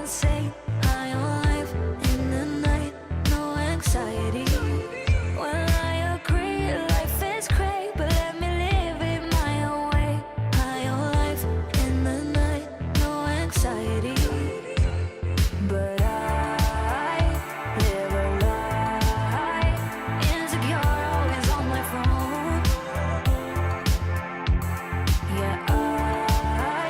insane. High on life in the night, no anxiety. Well, I agree, life is great, but let me live it my own way. High on life in the night, no anxiety. But I live a lie, insecure, always on my phone. Yeah, I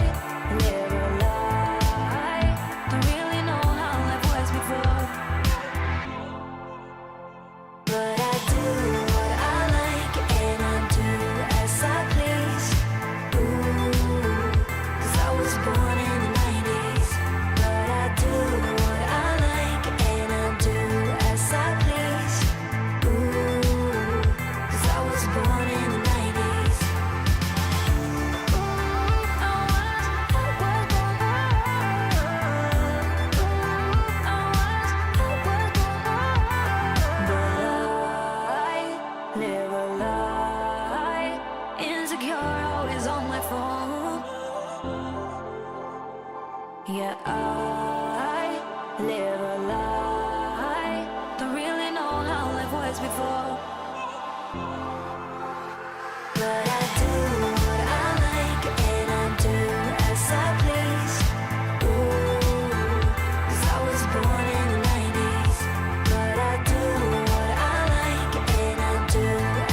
live a lie, don't really know how life was before. But I do what I like and I do as I please. Ooh, 'cause I was born in the 90s. But I do what I like and I do as I please. Ooh, 'cause I was born in the 90s. Live a lie, insecure, always on my phone. Yeah, I live a lie, don't really know how life was before. But I do what I like and I do as I please. Ooh, 'cause I was born in the 90s. But I do what I like and I do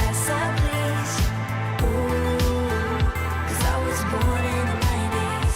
as I please. Ooh, 'cause I was born in the 90s.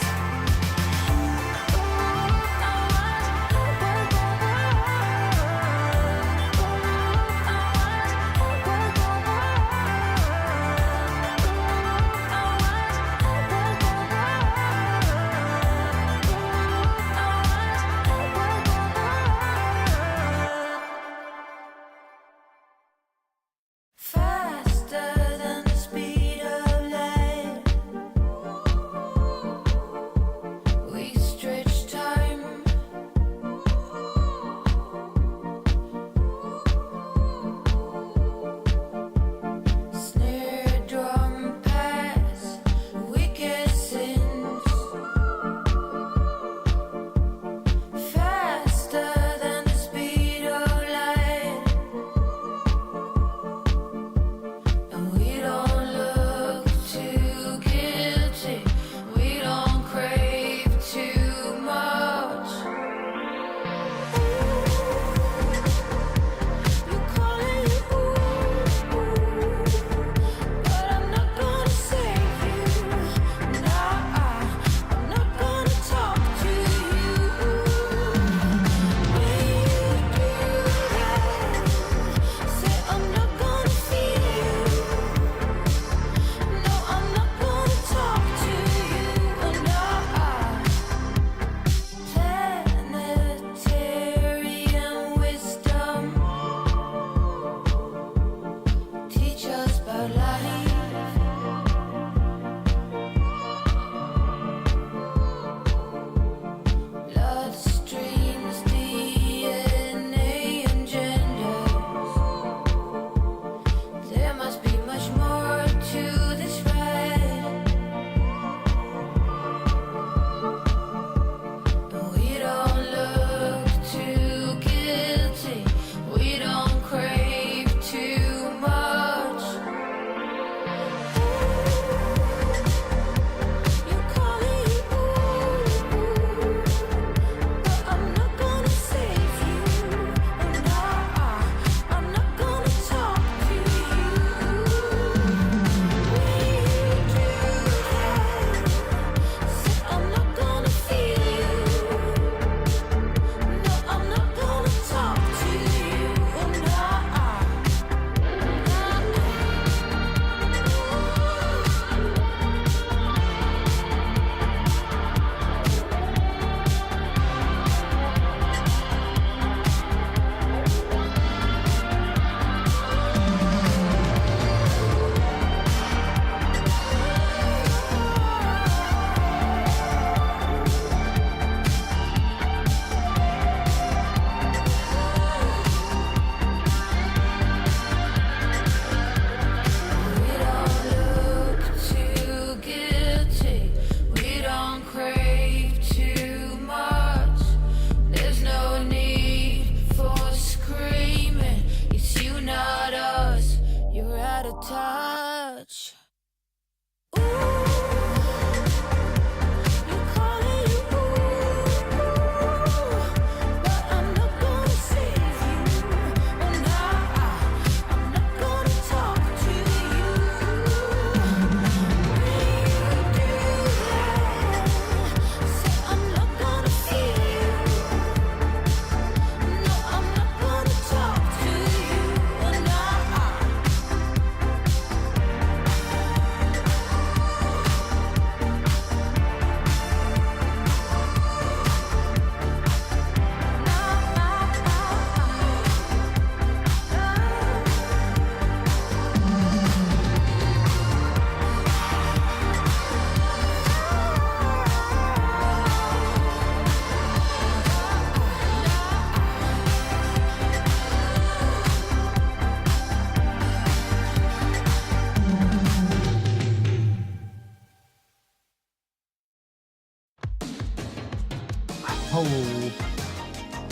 Hello.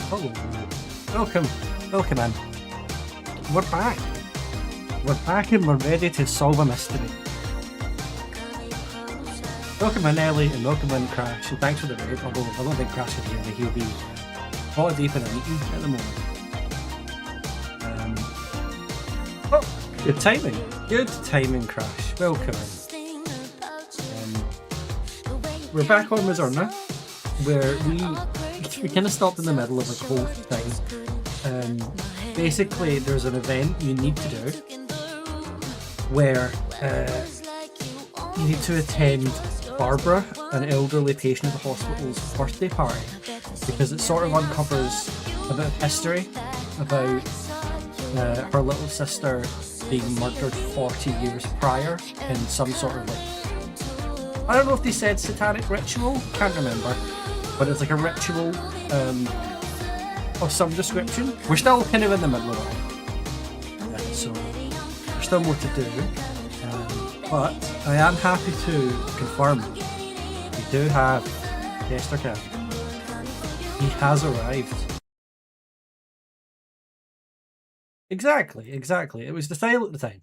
Hello. Welcome. Welcome in. We're back. We're back and we're ready to solve a mystery. Welcome in, Ellie, and welcome in, Crash. And thanks for the raid, although I don't think Crash would hear me. He'll be body deep in a meeting at the moment. Oh, good timing. Good timing, Crash. Welcome in. We're back on Mizzurna, where we kind of stopped in the middle of a whole thing. Basically, there's an event you need to do where you need to attend Barbara, an elderly patient at the hospital's birthday party, because it sort of uncovers a bit of history about her little sister being murdered 40 years prior in some sort of like, I don't know if they said satanic ritual, can't remember, but it's like a ritual of some description. We're still kind of in the middle of it, so there's still more to do, but I am happy to confirm we do have Yestercat. He has arrived. Exactly. It was the style at the time.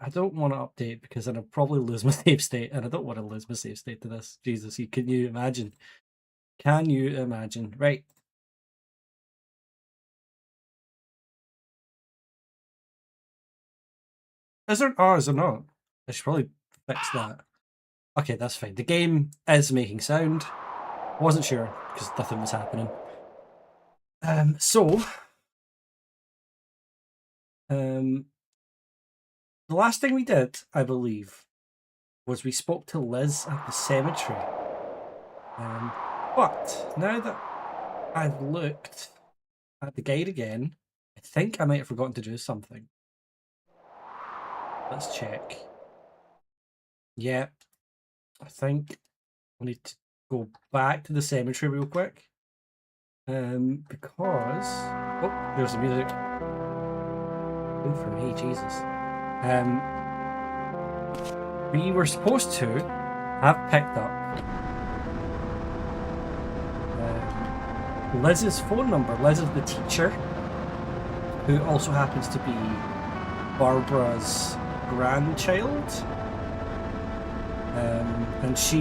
I don't want to update because then I'll probably lose my save state, and I don't want to lose my save state to this. Jesus, can you imagine? Can you imagine? Right. Is there? Oh, is there not? I should probably fix that. Okay, that's fine. The game is making sound. Wasn't sure because nothing was happening. The last thing we did, I believe, was we spoke to Liz at the cemetery. But now that I've looked at the guide again, I think I might have forgotten to do something. Let's check. Yeah, I think I need to go back to the cemetery real quick. Because... Oh, there's the music. Good for me, Jesus. We were supposed to have picked up Liz's phone number. Liz is the teacher, who also happens to be Barbara's grandchild. And she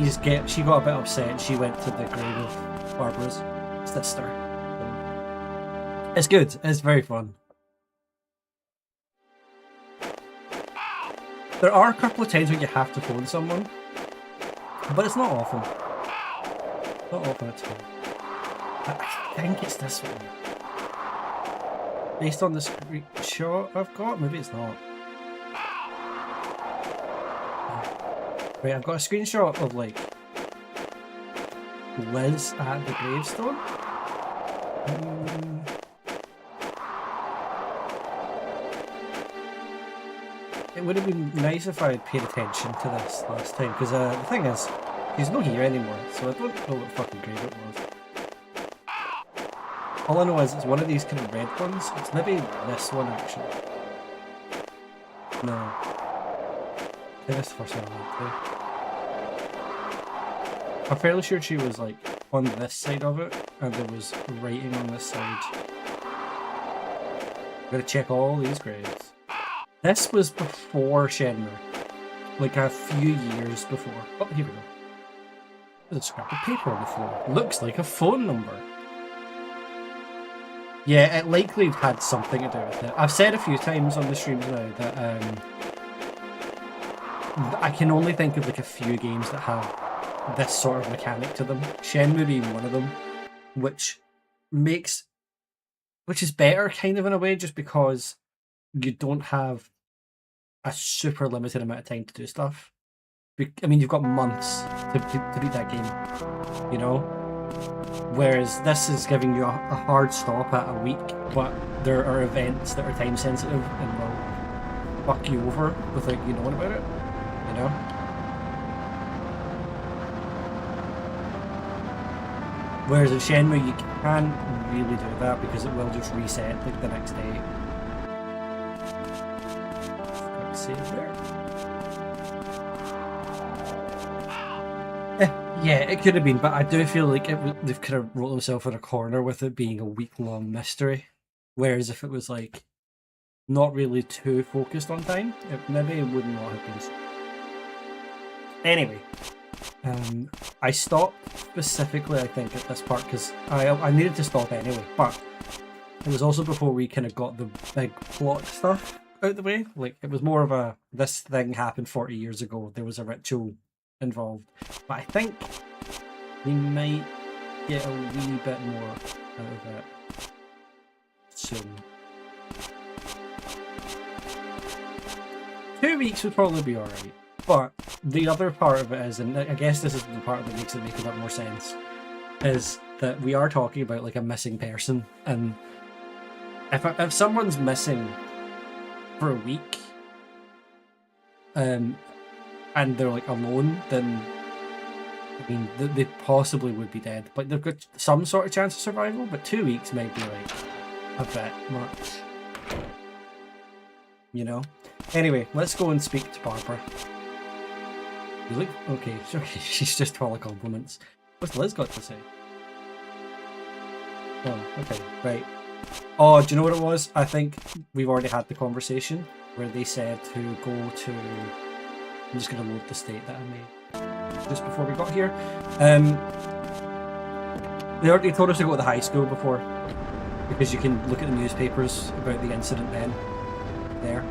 got a bit upset and she went to the grave of Barbara's sister. It's good. It's very fun. There are a couple of times when you have to phone someone, but it's not often. Not often at all. I think it's this one. Based on the screenshot I've got, maybe it's not. Right, I've got a screenshot of like Liz at the gravestone. It would have been nice if I had paid attention to this last time, because the thing is, he's not here anymore, so I don't know what fucking grave it was. All I know is it's one of these kind of red ones. It's maybe this one actually. No. I think that's the first one I went to. I'm fairly sure she was like on this side of it, and there was writing on this side. I'm gonna check all these graves. This was before Shenmue. Like a few years before. Oh, here we go. There's a scrap of paper on the floor. Looks like a phone number. Yeah, it likely had something to do with it. I've said a few times on the streams now that I can only think of like a few games that have this sort of mechanic to them. Shenmue being one of them, which is better kind of in a way, just because you don't have a super limited amount of time to do stuff. I mean, you've got months to beat that game, you know? Whereas this is giving you a hard stop at a week, but there are events that are time sensitive and will fuck you over without you knowing about it, you know? Whereas at Shenmue you can't really do that because it will just reset like the next day. Save there. Yeah, it could have been, but I do feel like they've kind of wrote themselves in a corner with it being a week-long mystery. Whereas if it was like not really too focused on time, maybe it would not have been. Anyway, I stopped specifically, I think, at this part because I needed to stop anyway, but it was also before we kind of got the big plot stuff out the way. Like, it was more of a, this thing happened 40 years ago, there was a ritual involved. But I think we might get a wee bit more out of it soon. 2 weeks would probably be alright. But the other part of it is, and I guess this is the part that makes it make a bit more sense, is that we are talking about like a missing person, and if someone's missing for a week, and they're like alone, then I mean they possibly would be dead, but they've got some sort of chance of survival. But 2 weeks might be like a bit much, you know. Anyway, let's go and speak to Barbara. You look okay. She's just full of compliments. What's Liz got to say? Oh, okay, right. Oh, do you know what it was? I think we've already had the conversation where they said to go to... I'm just going to load the state that I made just before we got here. They already told us to go to the high school before, because you can look at the newspapers about the incident then. There.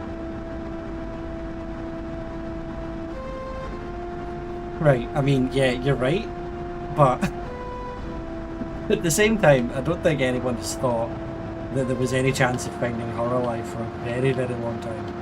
Right, I mean, yeah, you're right, but at the same time, I don't think anyone has thought that there was any chance of finding her alive for a very, very long time.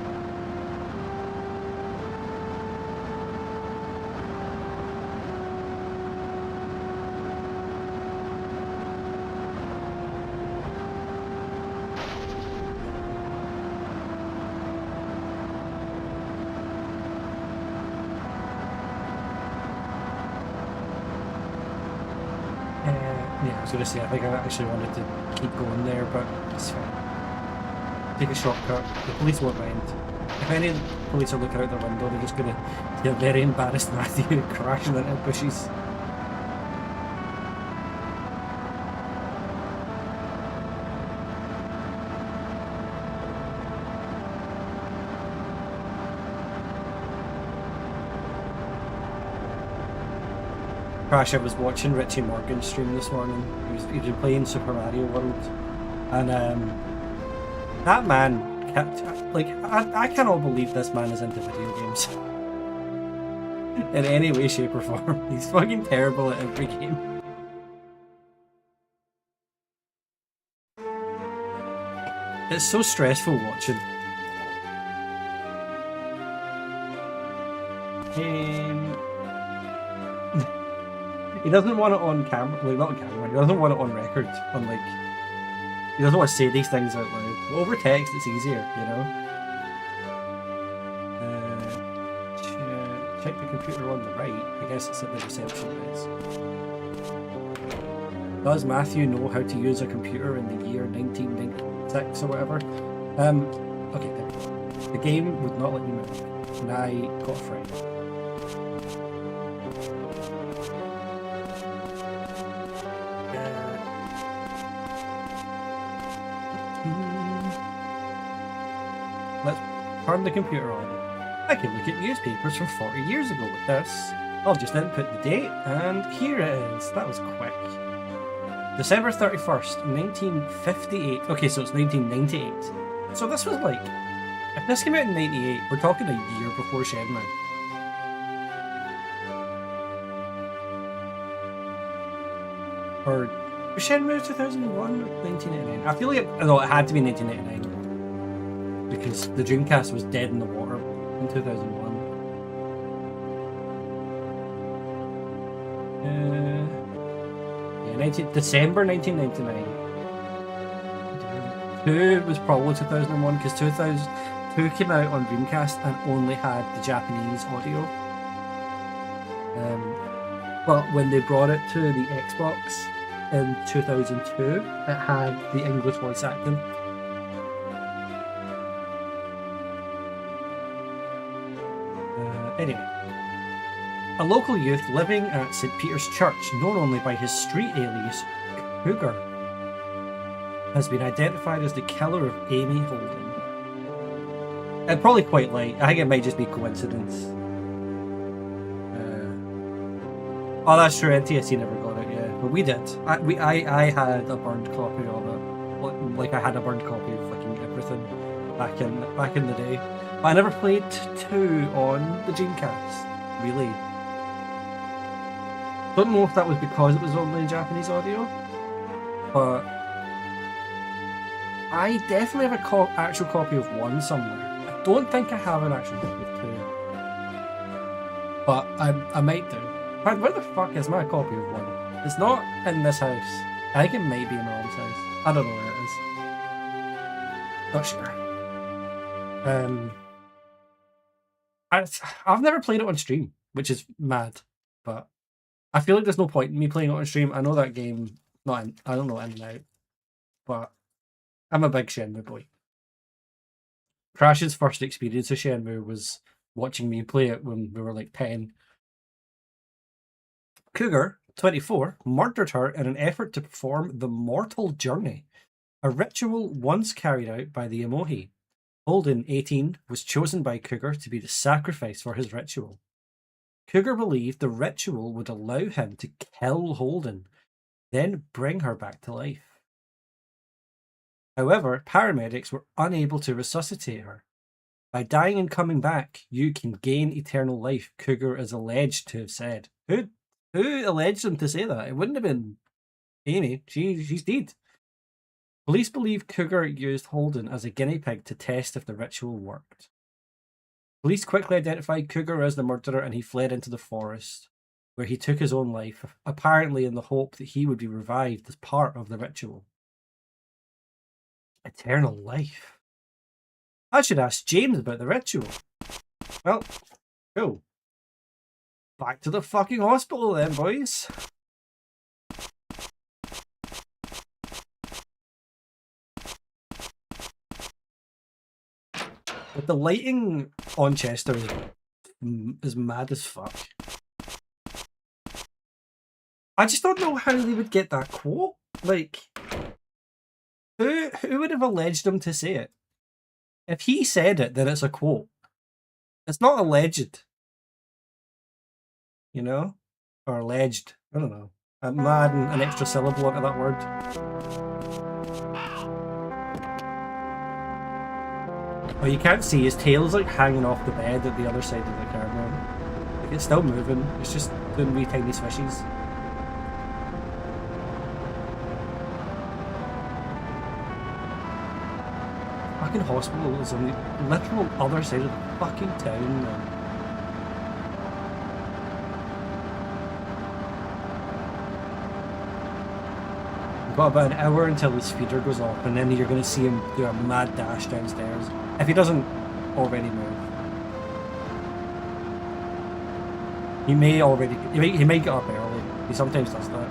Yeah, I was going to say, I think I actually wanted to keep going there, but it's fine. Take a shortcut. The police won't mind. If any police are looking out their window, they're just going to see a very embarrassed Matthew crashing into bushes. Crash, I was watching Richie Morgan's stream this morning. He was playing Super Mario World, and that man kept like I cannot believe this man is into video games in any way, shape, or form. He's fucking terrible at every game. It's so stressful watching. He doesn't want it on camera, like not on camera, he doesn't want it on record, on like, he doesn't want to say these things out loud. But over text it's easier, you know? Check the computer on the right, I guess it's at the reception desk. Does Matthew know how to use a computer in the year 1996 or whatever? Okay, the game would not let me move, and I got afraid. Let's turn the computer on. I can look at newspapers from 40 years ago with this. I'll just input the date, and here it is. That was quick. December 31st, 1958. Okay, so it's 1998. So this was like... If this came out in 98, we're talking a year before Shenmue. Or... Was Shenmue 2001 or 1999? I feel like it had to be 1999. Because the Dreamcast was dead in the water in 2001. Yeah, December 1999. 2 was probably 2001 because 2002 came out on Dreamcast and only had the Japanese audio. But when they brought it to the Xbox in 2002, it had the English voice acting. Anyway, a local youth living at St. Peter's Church, known only by his street alias, Cougar, has been identified as the killer of Amy Holden. And probably quite light. I think it might just be coincidence. Oh, that's true. NTSC never got it. Yeah, but we did. I had a burned copy of it. Like I had a burned copy of fucking everything back in the day. But I never played 2 on the Dreamcast. Really. Don't know if that was because it was only in Japanese audio, but I definitely have an actual copy of 1 somewhere. I don't think I have an actual copy of 2, but I might do. Where the fuck is my copy of 1? It's not in this house. I think it might be in my mom's house. I don't know where it is. Not sure. I've never played it on stream, which is mad, but I feel like there's no point in me playing it on stream. I know that game, I don't know in and out, but I'm a big Shenmue boy. Crash's first experience of Shenmue was watching me play it when we were like 10. Cougar, 24, murdered her in an effort to perform the Mortal Journey, a ritual once carried out by the Emoji. Holden, 18, was chosen by Cougar to be the sacrifice for his ritual. Cougar believed the ritual would allow him to kill Holden, then bring her back to life. However, paramedics were unable to resuscitate her. By dying and coming back, you can gain eternal life, Cougar is alleged to have said. Who alleged him to say that? It wouldn't have been Amy. She's dead. Police believe Cougar used Holden as a guinea pig to test if the ritual worked. Police quickly identified Cougar as the murderer and he fled into the forest, where he took his own life, apparently in the hope that he would be revived as part of the ritual. Eternal life. I should ask James about the ritual. Well, cool. Back to the fucking hospital then, boys. But the lighting on Chester is mad as fuck. I just don't know how they would get that quote. Like, who would have alleged him to say it? If he said it, then it's a quote. It's not alleged. You know? Or alleged. I don't know. I'm adding an extra syllable onto that word. Oh, you can't see, his tail is like hanging off the bed at the other side of the camera. Like, it's still moving, it's just doing wee tiny swishes. Fucking hospital is on the literal other side of the fucking town, man. We've got about an hour until his feeder goes off, and then you're going to see him do a mad dash downstairs. If he doesn't already move. He may get up early. He sometimes does that.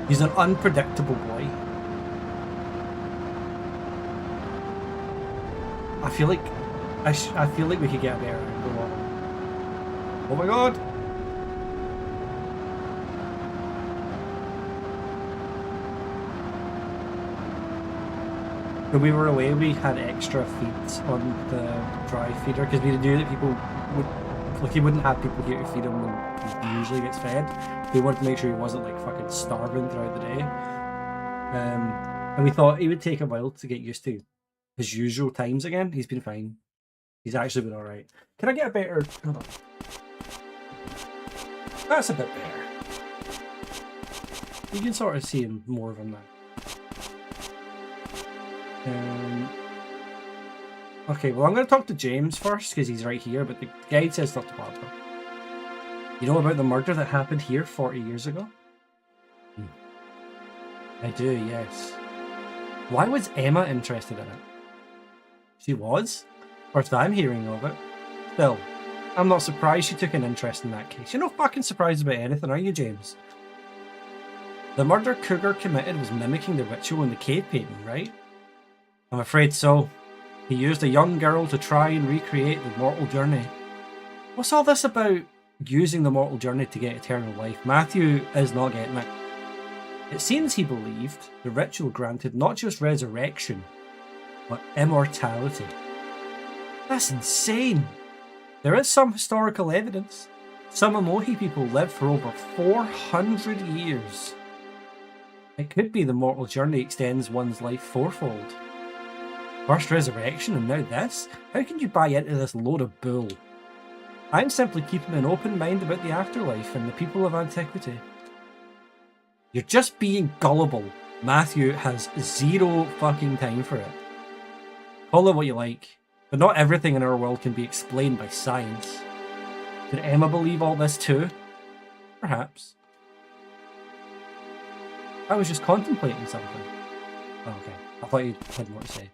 He's an unpredictable boy. I feel like we could get a better angle on him. Oh my god! When we were away, we had extra feeds on the dry feeder because we knew that people would, like, he wouldn't have people here to feed him when he usually gets fed. We wanted to make sure he wasn't like fucking starving throughout the day. And we thought it would take a while to get used to his usual times again. He's been fine. He's actually been alright. Can I get a better... Hold on. That's a bit better. You can sort of see more of him now. Okay, well, I'm going to talk to James first because he's right here, but the guide says talk to Barbara. You know about the murder that happened here 40 years ago? I do, yes. Why was Emma interested in it? She was? First I'm hearing of it. Still, I'm not surprised she took an interest in that case. You're not fucking surprised about anything, are you, James? The murder Cougar committed was mimicking the ritual in the cave painting, right? I'm afraid so. He used a young girl to try and recreate the mortal journey. What's all this about using the mortal journey to get eternal life? Matthew is not getting it. It seems he believed the ritual granted not just resurrection, but immortality. That's insane. There is some historical evidence. Some Emoji people lived for over 400 years. It could be the mortal journey extends one's life fourfold. First resurrection and now this? How can you buy into this load of bull? I'm simply keeping an open mind about the afterlife and the people of antiquity. You're just being gullible. Matthew has zero fucking time for it. Call it what you like, but not everything in our world can be explained by science. Did Emma believe all this too? Perhaps. I was just contemplating something. Oh, okay. I thought you had more to say.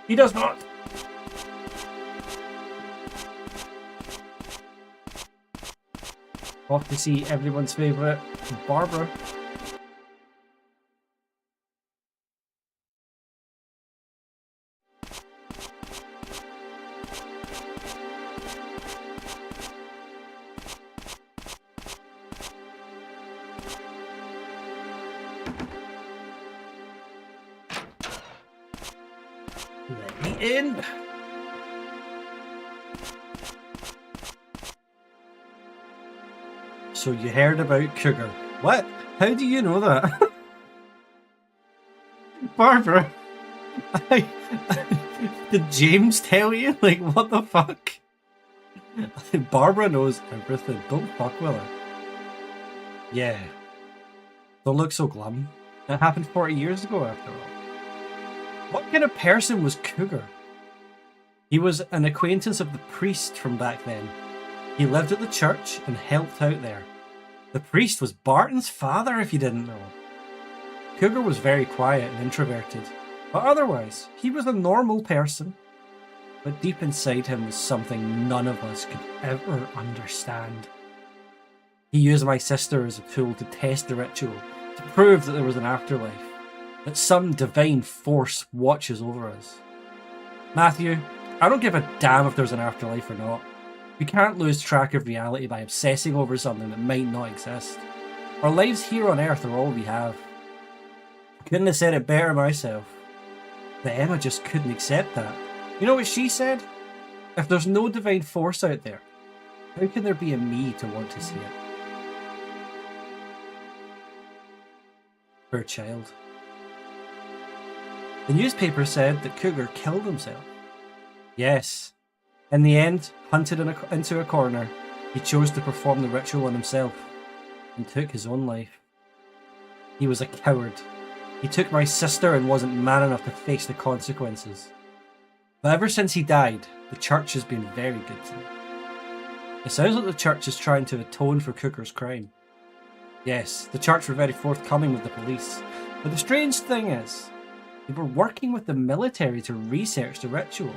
He does not! Off to see everyone's favourite, Barbara. Let me in! So you heard about Cougar. What? How do you know that? Barbara? Did James tell you? Like, what the fuck? Barbara knows everything. Don't fuck with her. Yeah. Don't look so glum. That happened 40 years ago after all. What kind of person was Cougar? He was an acquaintance of the priest from back then. He lived at the church and helped out there. The priest was Barton's father, if you didn't know. Cougar was very quiet and introverted, but otherwise, he was a normal person. But deep inside him was something none of us could ever understand. He used my sister as a tool to test the ritual, to prove that there was an afterlife, that some divine force watches over us. Matthew, I don't give a damn if there's an afterlife or not. We can't lose track of reality by obsessing over something that might not exist. Our lives here on Earth are all we have. Couldn't have said it better myself. But Emma just couldn't accept that. You know what she said? If there's no divine force out there, how can there be a me to want to see it? Poor child. The newspaper said that Cougar killed himself. Yes. In the end, hunted into a corner, he chose to perform the ritual on himself and took his own life. He was a coward. He took my sister and wasn't man enough to face the consequences. But ever since he died, the church has been very good to me. It sounds like the church is trying to atone for Cougar's crime. Yes, the church were very forthcoming with the police, but the strange thing is, they were working with the military to research the ritual.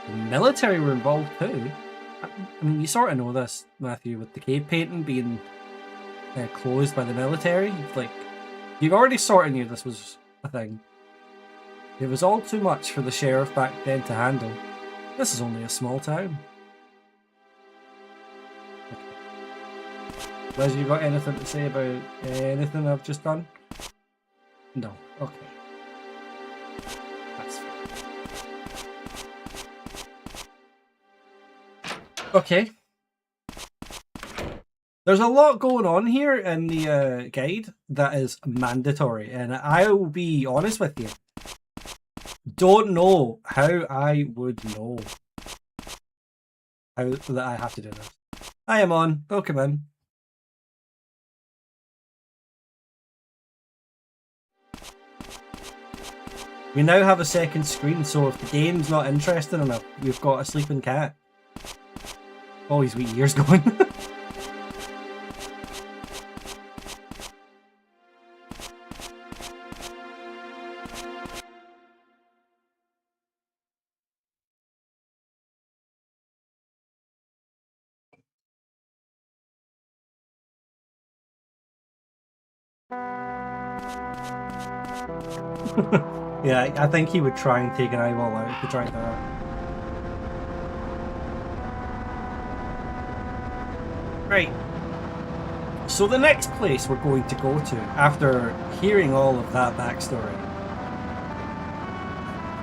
The military were involved too. I mean, you sort of know this, Matthew, with the cave painting being closed by the military. Like, you already sort of knew this was a thing. It was all too much for the sheriff back then to handle. This is only a small town. Okay. Liz, you got anything to say about anything I've just done? No. Okay. Okay. There's a lot going on here in the guide that is mandatory, and I will be honest with you. Don't know how I would know how that I have to do this. I am on. Welcome in. We now have a second screen, so if the game's not interesting enough, we've got a sleeping cat. Oh, his wee ears going. Yeah, I think he would try and take an eyeball out to try that. Right. So the next place we're going to go to, after hearing all of that backstory,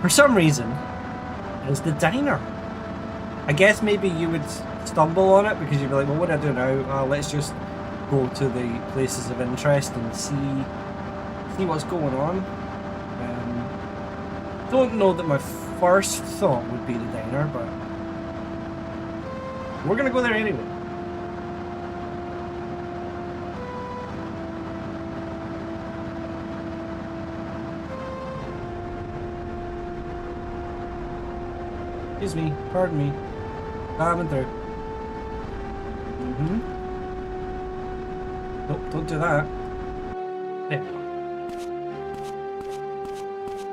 for some reason, is the diner. I guess maybe you would stumble on it because you'd be like, well, what do I do now? Let's just go to the places of interest and see what's going on. Don't know that my first thought would be the diner, but we're gonna go there anyway. Excuse me, pardon me. Having through. Nope, don't do that. There we go.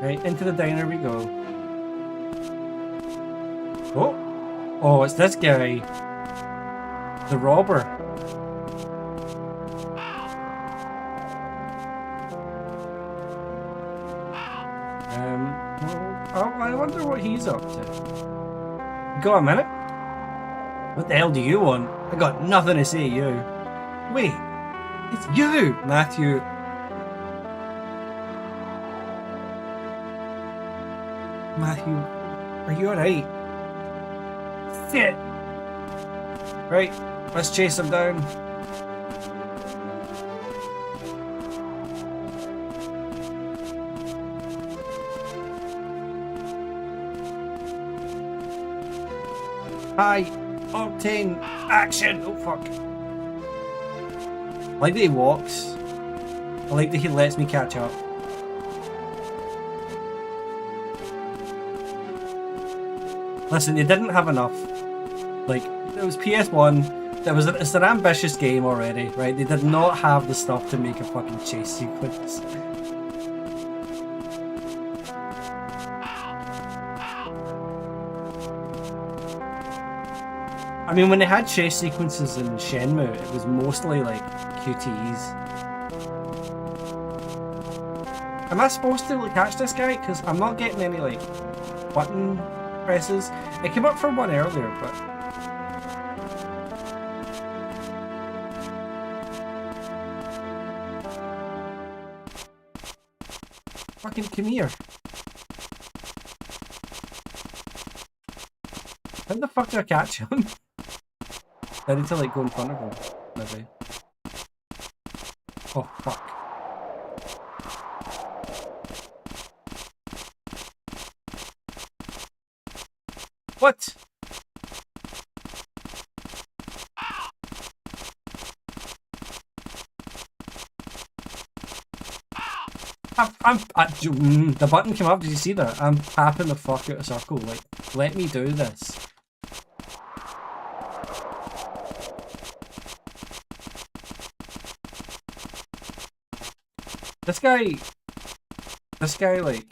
Right, into the diner we go. Oh! Oh, it's this guy. The robber. Well, I wonder what he's up to. Go a minute. What the hell do you want? I got nothing to say to you. Wait, it's you, Matthew. Matthew, are you alright? Shit! Right, let's chase him down. High octane action! Oh fuck. I like that he walks. I like that he lets me catch up. Listen, they didn't have enough. Like, it was PS1. It's an ambitious game already, right? They did not have the stuff to make a fucking chase sequence. I mean, when they had chase sequences in Shenmue, it was mostly like QTEs. Am I supposed to like, catch this guy? Because I'm not getting any like button presses. It came up for one earlier, but fucking come here. How the fuck do I catch him? I need to like go in front of him, maybe. Oh fuck. What? The button came up, did you see that? I'm tapping the fuck out of circle, like, let me do this. This guy, like,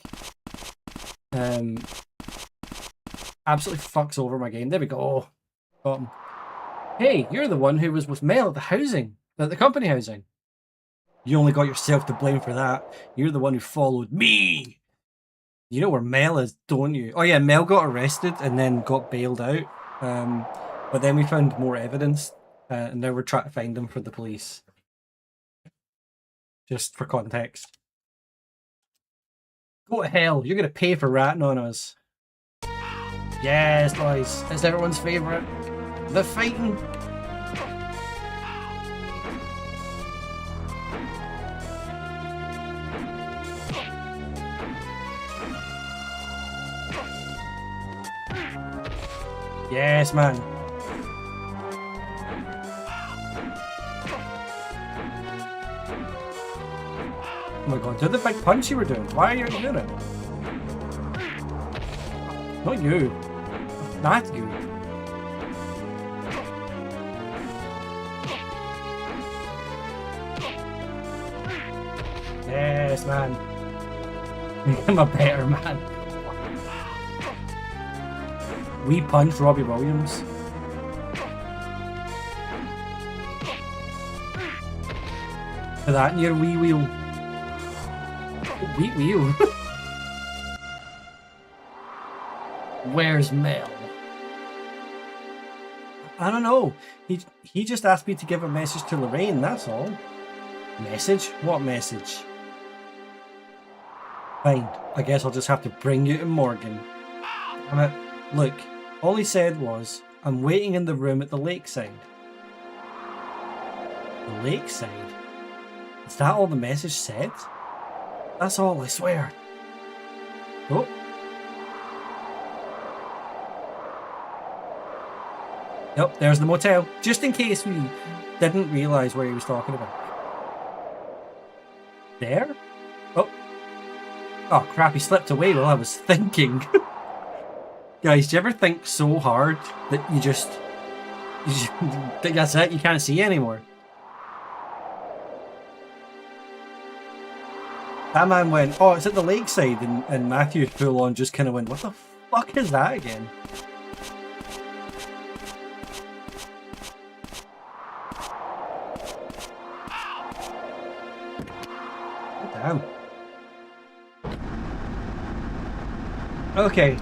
absolutely fucks over my game. There we go. Got him. Hey, you're the one who was with Mel at the company housing. You only got yourself to blame for that. You're the one who followed me. You know where Mel is, don't you? Oh yeah, Mel got arrested and then got bailed out. But then we found more evidence, and now we're trying to find him for the police. Just for context. Go to hell, you're gonna pay for ratting on us. Yes, boys, it's everyone's favourite. The fighting. Yes, man. Oh my god, do the big punch you were doing. Why are you doing it? Not you. Not you. Yes, man. I'm a better man. We punched Robbie Williams. For that and your wee wheel. Wee wheel? Where's Mel? I don't know. He just asked me to give a message to Lorraine, that's all. Message? What message? Fine. I guess I'll just have to bring you to Morgan. Damn it. Look, all he said was, I'm waiting in the room at the lakeside. The lakeside? Is that all the message said? That's all, I swear. Oh. Yep, there's the motel. Just in case we didn't realise where he was talking about. There? Oh. Oh crap, he slipped away while I was thinking. Guys, do you ever think so hard that you just think that's it, you can't see anymore? That man went, oh, it's at the lakeside, and Matthew full on just kind of went, what the fuck is that again? Damn. Okay.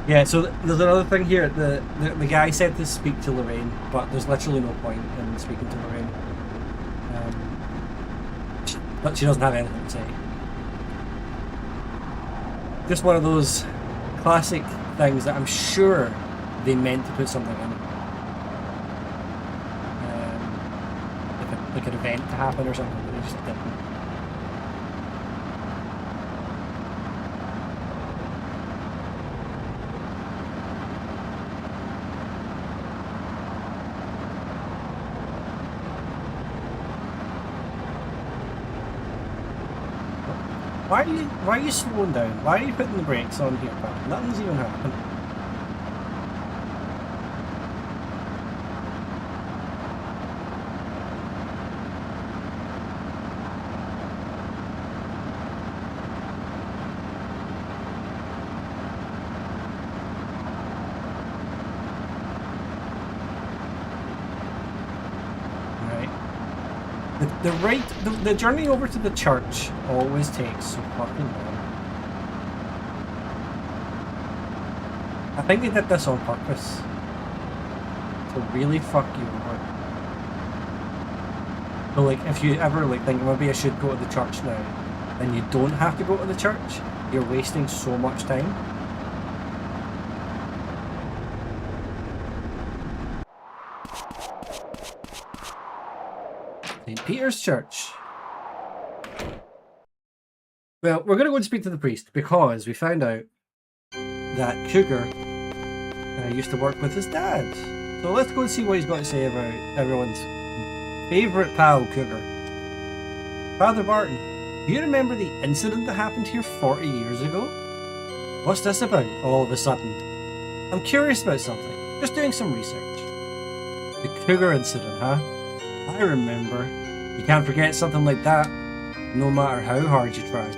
Yeah, so there's another thing here. The guy said to speak to Lorraine, but there's literally no point in speaking to Lorraine. But she doesn't have anything to say. Just one of those classic things that I'm sure they meant to put something in. Like an event to happen or something, but they just didn't. Why are you slowing down? Why are you putting the brakes on here, pal? Nothing's even happened. The journey over to the church always takes so fucking long. I think they did this on purpose to really fuck you over. So like, if you ever like think maybe I should go to the church now, and you don't have to go to the church, you're wasting so much time. St. Peter's Church. Well, we're going to go and speak to the priest because we found out that Cougar used to work with his dad. So let's go and see what he's got to say about everyone's favourite pal, Cougar. Father Barton, do you remember the incident that happened here 40 years ago? What's this about, all of a sudden? I'm curious about something. Just doing some research. The Cougar incident, huh? I remember. You can't forget something like that, no matter how hard you try.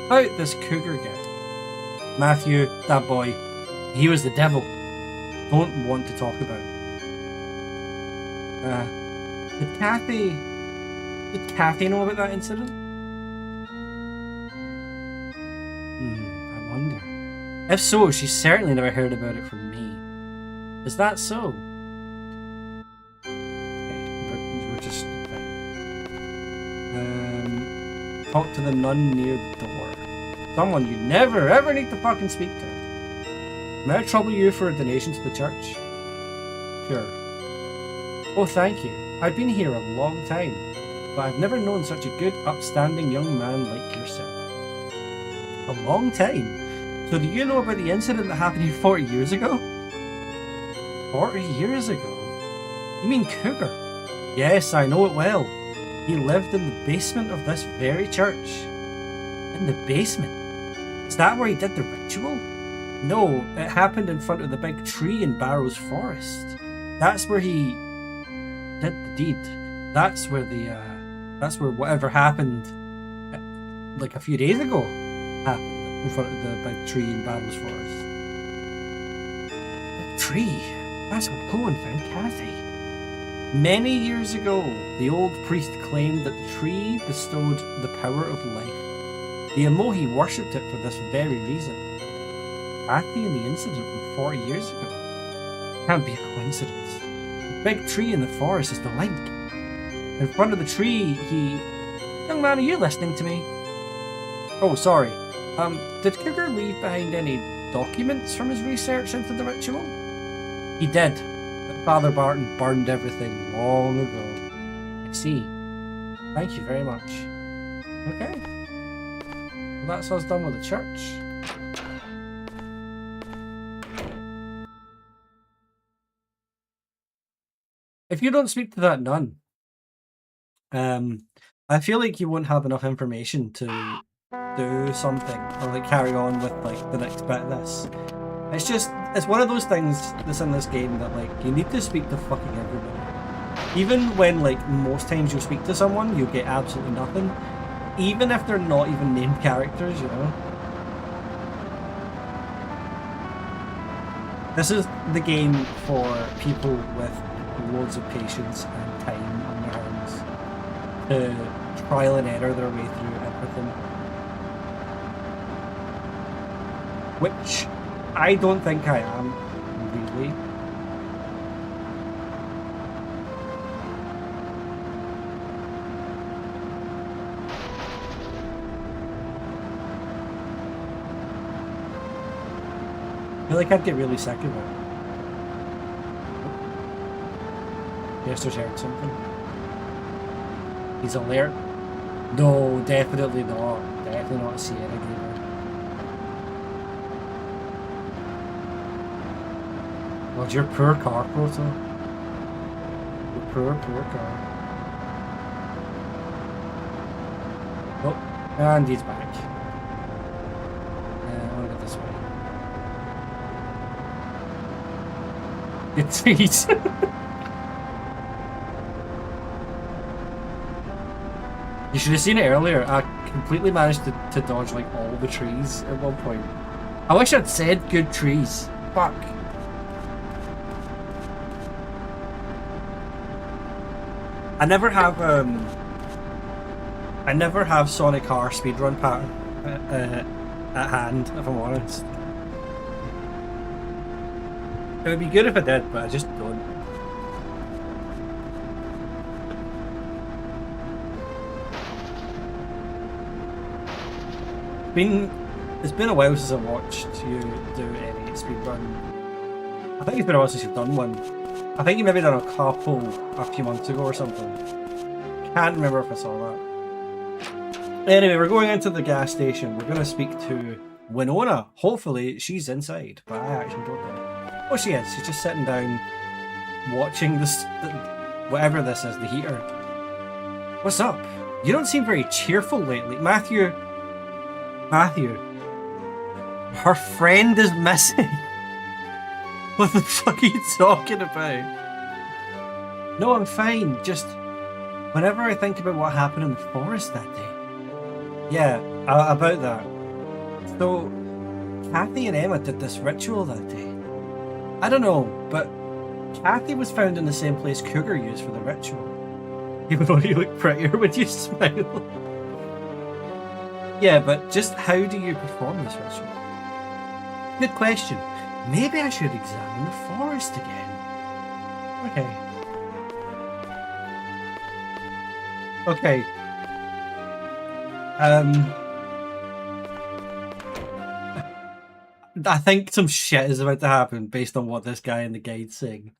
About this Cougar guy. Matthew, that boy, he was the devil. Don't want to talk about it. Did Kathy know about that incident? I wonder. If so, she certainly never heard about it from me. Is that so? Okay, we're just talk to the nun near the door. Someone you never ever need to fucking speak to. May I trouble you for a donation to the church? Sure. Oh, thank you. I've been here a long time, but I've never known such a good, upstanding young man like yourself. A long time? So do you know about the incident that happened here 40 years ago? 40 years ago? You mean Cougar? Yes, I know it well. He lived in the basement of this very church. In the basement? Is that where he did the ritual? No, it happened in front of the big tree in Barrows Forest. That's where he did the deed. That's where whatever happened like a few days ago happened in front of the big tree in Barrows Forest. The tree? That's where Cohen found Kathy. Many years ago, the old priest claimed that the tree bestowed the power of life. The Emohi worshipped it for this very reason. Kathy and the incident from 40 years ago. Can't be a coincidence. The big tree in the forest is the link. In front of the tree, Young man, are you listening to me? Oh, sorry. Did Cougar leave behind any documents from his research into the ritual? He did, but Father Barton burned everything long ago. I see. Thank you very much. Okay. Well, that's us done with the church. If you don't speak to that nun, I feel like you won't have enough information to do something or like carry on with like the next bit of this. It's one of those things that's in this game that like you need to speak to fucking everybody. Even when like most times you speak to someone, you get absolutely nothing. Even if they're not even named characters, you know. This is the game for people with loads of patience and time on their hands to trial and error their way through everything. Which I don't think I am, really. I feel like I'd get really sick of it. Jester's heard something. He's alert. No, definitely not. Definitely not a Sierra gamer. God, your poor car, Proto. Your poor car. Oh, and he's back. I want to go this way. It's he's. You should have seen it earlier. I completely managed to dodge like all the trees at one point. I wish I'd said good trees. Fuck. I never have Sonic R speedrun pattern at hand, if I'm honest. It would be good if I did, but I just don't. It's been a while since I watched you do any speedrun. I think it's been a while since you've done one. I think you maybe done a couple a few months ago or something. Can't remember if I saw that. Anyway, we're going into the gas station. We're going to speak to Winona. Hopefully she's inside, but I actually don't know. Oh, she is. She's just sitting down watching this, whatever this is, the heater. What's up? You don't seem very cheerful lately. Matthew, her friend is missing. What the fuck are you talking about? No, I'm fine. Just whenever I think about what happened in the forest that day. Yeah, about that. So, Kathy and Emma did this ritual that day. I don't know, but Kathy was found in the same place Cougar used for the ritual. Even though you look prettier when you smile. Yeah, but just how do you perform this ritual? Good question. Maybe I should examine the forest again. Okay. I think some shit is about to happen based on what this guy in the guide's saying.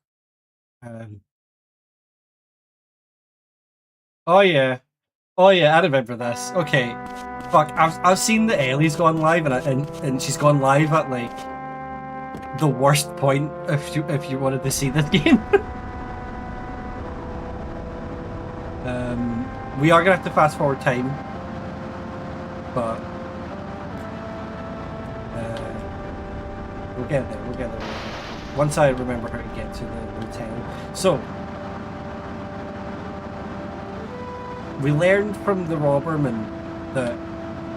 Oh yeah, I remember this. Okay, fuck. I've seen that Ellie's gone live, and she's gone live at like the worst point if you wanted to see this game. We are gonna have to fast forward time, but we'll get there. We'll get there. Once I remember how to get to the hotel. So we learned from the robberman that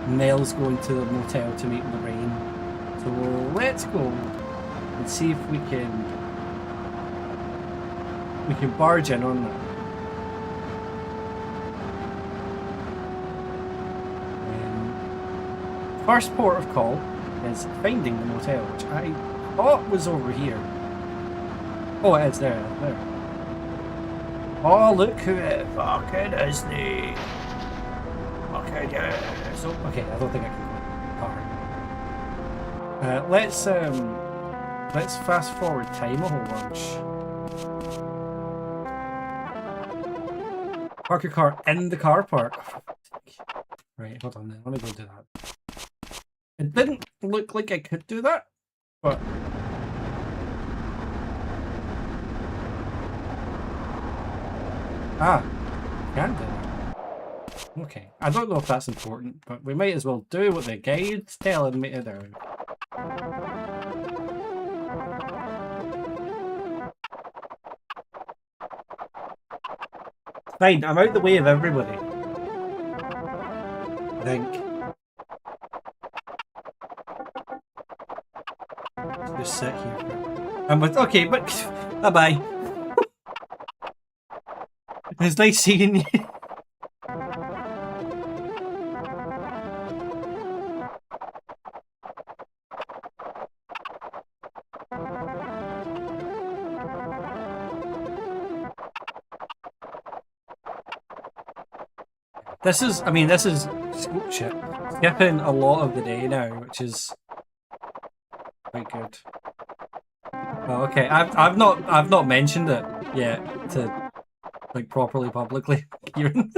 Nell's going to the motel to meet Lorraine. So let's go and see if we can barge in on that. First port of call is finding the motel, which I thought was over here. Oh, it is there. There. Oh, look who it fucking is, me. Okay, yeah. So, okay, I don't think I can go car. Let's fast forward time a whole bunch. Park your car in the car park. Right, hold on then. Let me go do that. It didn't look like I could do that, but can do that. Okay, I don't know if that's important, but we might as well do what the guide's telling me to do. Fine, I'm out the way of everybody. I think. Just sit here. I'm with. Okay, but bye bye. It's nice seeing you. This is shit. Skipping a lot of the day now, which is quite good. Oh, okay. I've not mentioned it yet to like properly publicly, Kieran.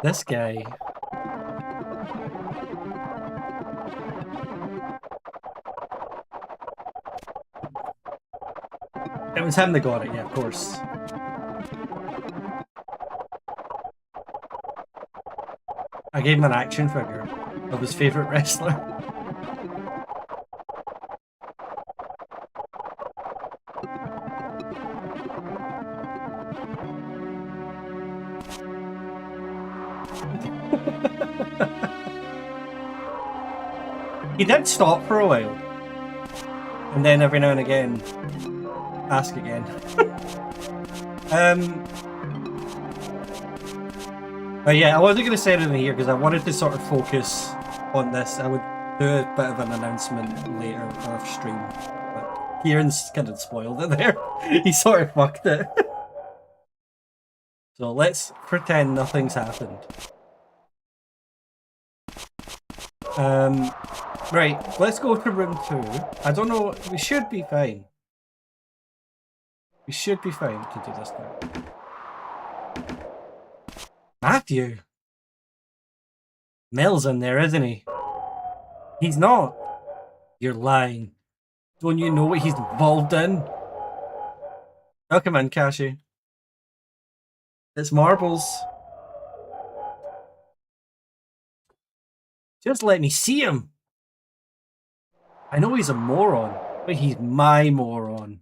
This guy. It was him that got it, yeah, of course. I gave him an action figure of his favourite wrestler. He did stop for a while. And then every now and again, ask again. But yeah, I wasn't going to say anything here because I wanted to sort of focus on this. I would do a bit of an announcement later off stream. But Kieran's kind of spoiled it there. He sort of fucked it. So let's pretend nothing's happened. Right, let's go to room 2. I don't know, we should be fine. We should be fine to do this now. Matthew! Mel's in there, isn't he? He's not. You're lying. Don't you know what he's involved in? Welcome in, Cashy. It's Marbles. Just let me see him. I know he's a moron, but he's my moron.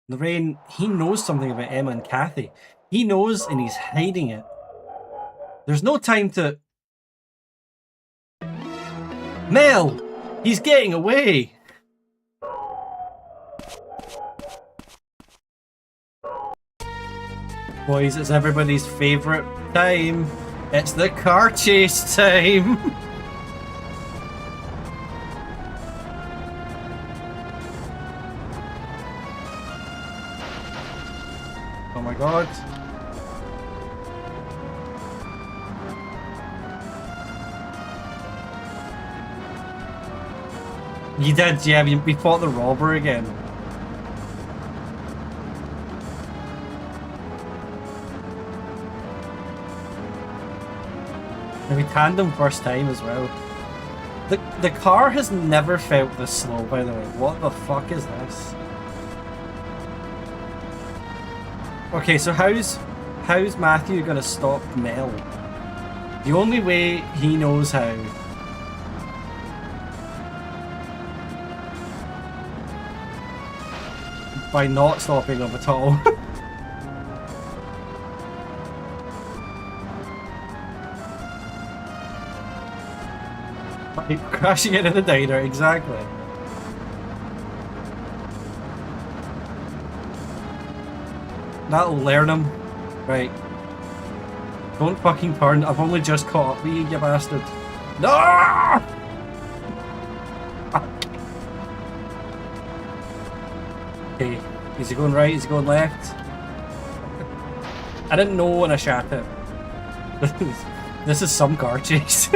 Lorraine, he knows something about Emma and Kathy. He knows and he's hiding it. There's no time to... Mel! He's getting away! Boys, it's everybody's favourite time. It's the car chase time! Oh my god. You did, yeah, we fought the robber again. And we tandem first time as well. The car has never felt this slow, by the way. What the fuck is this? Okay, so how's Matthew gonna stop Mel? The only way he knows how by not stopping him at all. Keep crashing into the diner, exactly. That'll learn him. Right. Don't fucking turn. I've only just caught up with you, you bastard. No! Okay. Is he going right? Is he going left? I didn't know when I shot it. This is some car chase.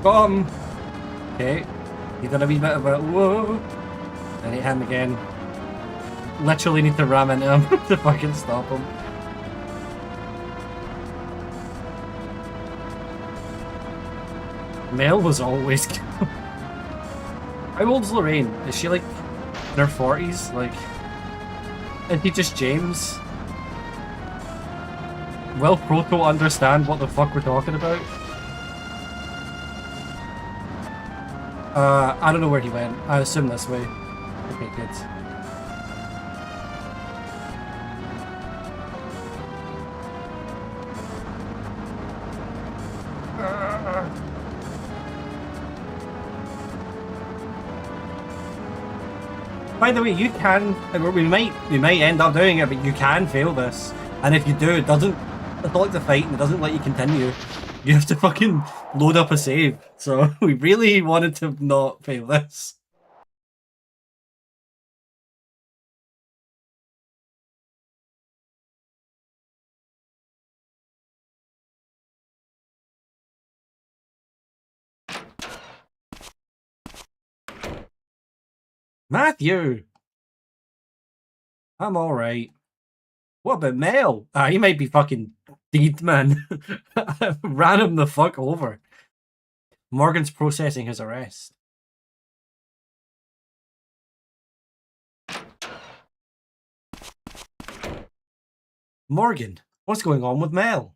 Got him! Okay. He done a wee bit of a whoa. And hit him again. Literally need to ram into him to fucking stop him. Mel was always How old's Lorraine? Is she like in her 40s? Like, is he just James? Will Proto understand what the fuck we're talking about? I don't know where he went. I assume this way. Okay, good. By the way, you can. We might end up doing it, but you can fail this. And if you do, it's not like the fight, and it doesn't let you continue. You have to fucking load up a save. So we really wanted to not fail this. Matthew! I'm alright. What about Mel? He might be fucking dead, man. Ran him the fuck over. Morgan's processing his arrest. Morgan, what's going on with Mel?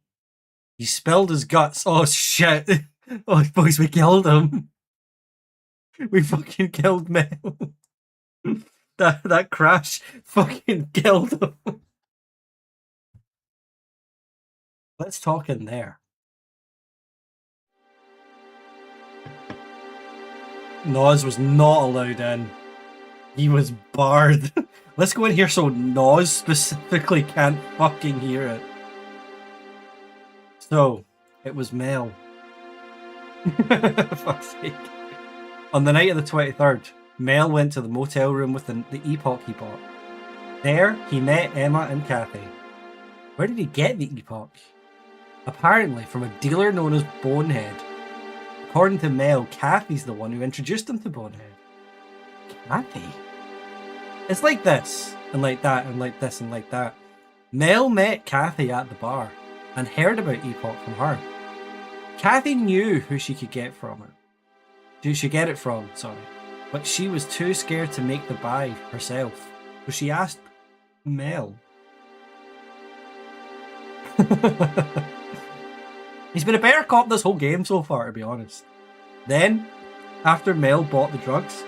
He spilled his guts. Oh shit. Oh boys, we killed him. We fucking killed Mel. That crash fucking killed him. Let's talk in there. Noz was not allowed in. He was barred. Let's go in here so Noz specifically can't fucking hear it. So, it was Mel. Fuck's sake. On the night of the 23rd, Mel went to the motel room with the epoch he bought. There, he met Emma and Kathy. Where did he get the epoch? Apparently from a dealer known as Bonehead. According to Mel, Kathy's the one who introduced him to Bonehead. Kathy? It's like this, and like that, and like this, and like that. Mel met Kathy at the bar, and heard about epoch from her. Kathy knew who she could get from her. Who she get it from, sorry. But she was too scared to make the buy herself. So she asked Mel. He's been a better cop this whole game so far, to be honest. Then, after Mel bought the drugs,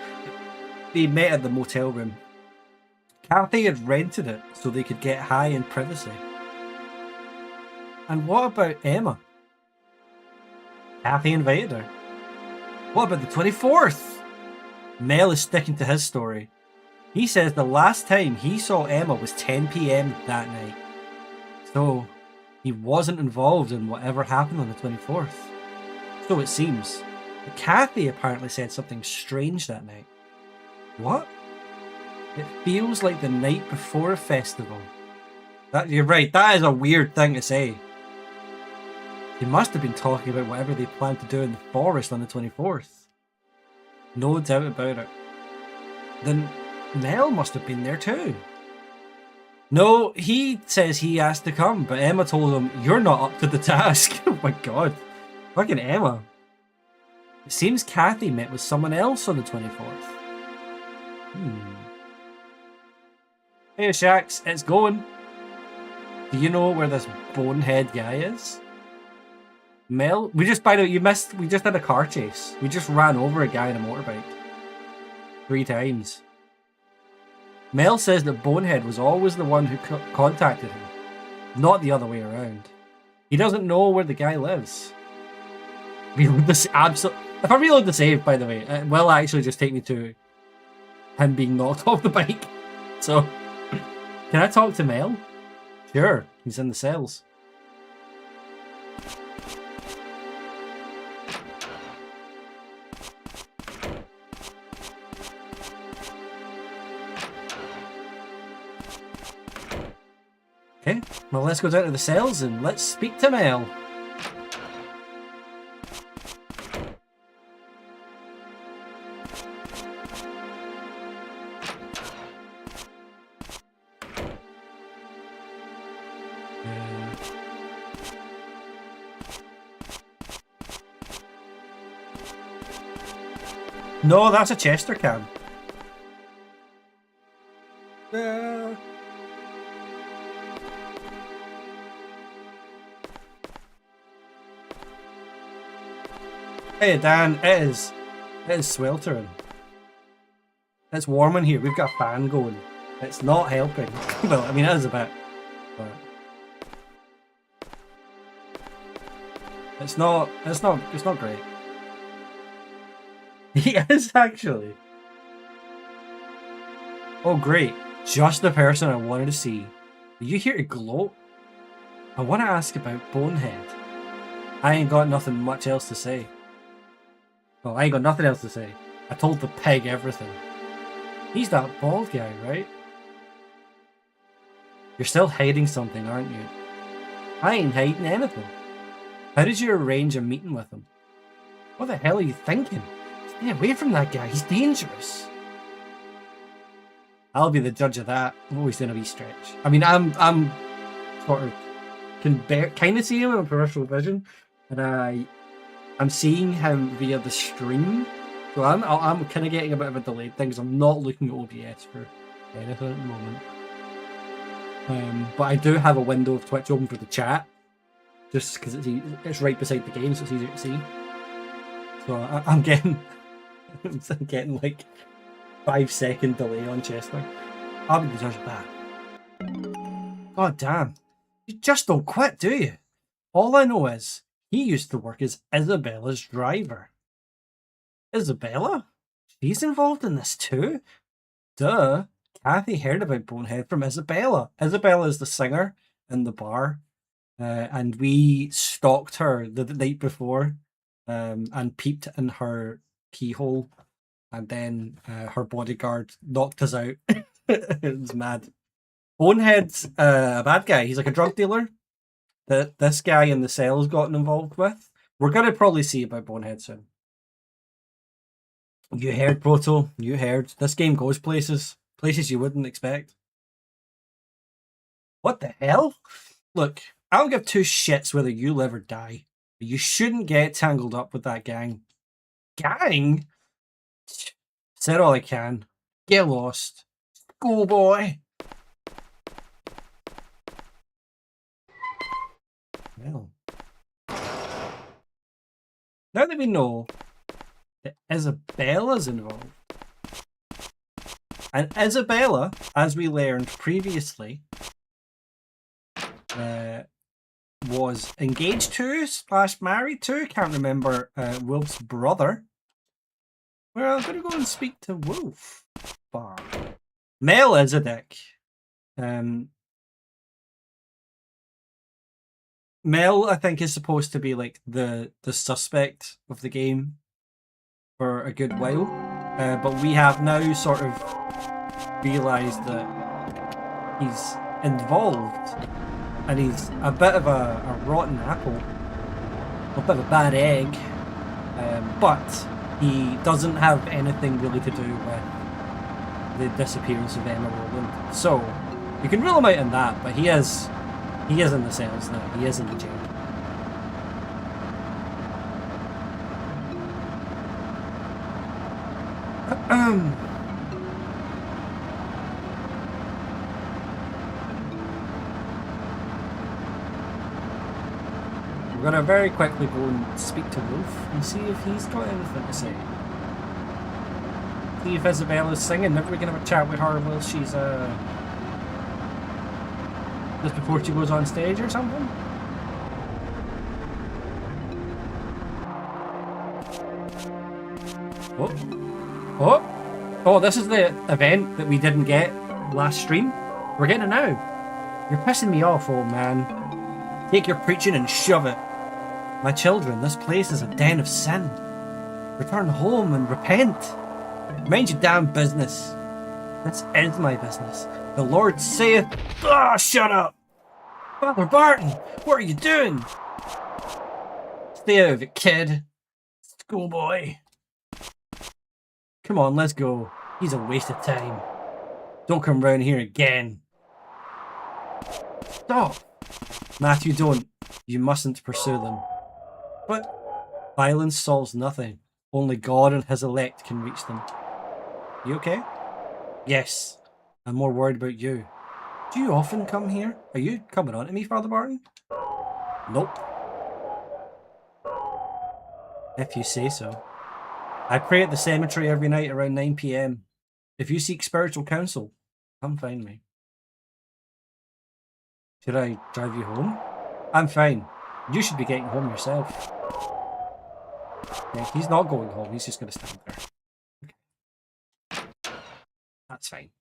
they met at the motel room. Kathy had rented it so they could get high in privacy. And what about Emma? Kathy invited her. What about the 24th? Mel is sticking to his story. He says the last time he saw Emma was 10 PM that night. So, he wasn't involved in whatever happened on the 24th. So it seems. But Kathy apparently said something strange that night. What? It feels like the night before a festival. You're right, that is a weird thing to say. They must have been talking about whatever they planned to do in the forest on the 24th. No doubt about it. Then Mel must have been there too. No, he says he asked to come, but Emma told him, you're not up to the task. Oh my god. Fucking Emma. It seems Kathy met with someone else on the 24th. Hey Shax, it's going. Do you know where this bonehead guy is? Mel? We just, by the way, we just had a car chase. We just ran over a guy on a motorbike. 3 times. Mel says that Bonehead was always the one who contacted him, not the other way around. He doesn't know where the guy lives. Reload this If I reload the save, by the way, it will actually just take me to him being knocked off the bike. So, can I talk to Mel? Sure, he's in the cells. Okay, well, let's go down to the cells and let's speak to Mel. No, that's a Chester cam. Hey Dan, it is sweltering. It's warm in here. We've got a fan going. It's not helping. Well, I mean, it is a bit, but it's not great. He is actually. Oh great, just the person I wanted to see. Are you here to gloat? I want to ask about Bonehead. I ain't got nothing much else to say. Well, I ain't got nothing else to say. I told the pig everything. He's that bald guy, right? You're still hiding something, aren't you? I ain't hiding anything. How did you arrange a meeting with him? What the hell are you thinking? Stay away from that guy, he's dangerous. I'll be the judge of that. I'm always doing a wee stretch. I mean, I'm sort of can kind of see him in my peripheral vision, and I'm seeing him via the stream. So I'm kind of getting a bit of a delayed thing because I'm not looking at OBS for anything at the moment. But I do have a window of Twitch open for the chat, just because it's right beside the game, so it's easier to see. So I'm getting like 5-second delay on Chester. I'll be the judge of that. God damn, you just don't quit, do you? All I know is he used to work as Isabella's driver. Isabella? She's involved in this too? Duh. Kathy heard about Bonehead from Isabella. Isabella is the singer in the bar. And we stalked her the night before and peeped in her keyhole. And then her bodyguard knocked us out. It was mad. Bonehead's a bad guy. He's like a drug dealer that this guy in the cell's gotten involved with. We're going to probably see about Bonehead soon. You heard, Proto. You heard. This game goes places. Places you wouldn't expect. What the hell? Look, I don't give two shits whether you live or die. But you shouldn't get tangled up with that gang. Gang? Said all I can. Get lost. Schoolboy. Well. Now that we know that Isabella's involved, and Isabella, as we learned previously, was engaged to / married to, can't remember, Wolf's brother. Well, I'm going to go and speak to Wolf. Bar. Mel is a dick. Mel, I think, is supposed to be like the suspect of the game for a good while. But we have now sort of realised that he's involved and he's a bit of a rotten apple, a bit of a bad egg, but he doesn't have anything really to do with the disappearance of Emma Rowland. So you can rule him out in that, but he is in the cells now. He is in the jail. gonna very quickly go and speak to Wolf and see if he's got anything to say. See if Isabella's singing. Maybe we can have a chat with her while she's just before she goes on stage or something. Oh, this is the event that we didn't get last stream. We're getting it now. You're pissing me off, old man. Take your preaching and shove it. My children, this place is a den of sin. Return home and repent. Mind your damn business. This is my business. The Lord saith... Ah, shut up! Father Barton, what are you doing? Stay out of it, kid. Schoolboy. Come on, let's go. He's a waste of time. Don't come round here again. Stop! Matthew, don't. You mustn't pursue them. But violence solves nothing. Only God and his elect can reach them. You okay? Yes. I'm more worried about you. Do you often come here? Are you coming on to me, Father Barton? Nope. If you say so. I pray at the cemetery every night around 9 PM. If you seek spiritual counsel, come find me. Should I drive you home? I'm fine. You should be getting home yourself. Yeah, he's not going home, he's just going to stand there. Okay. That's fine.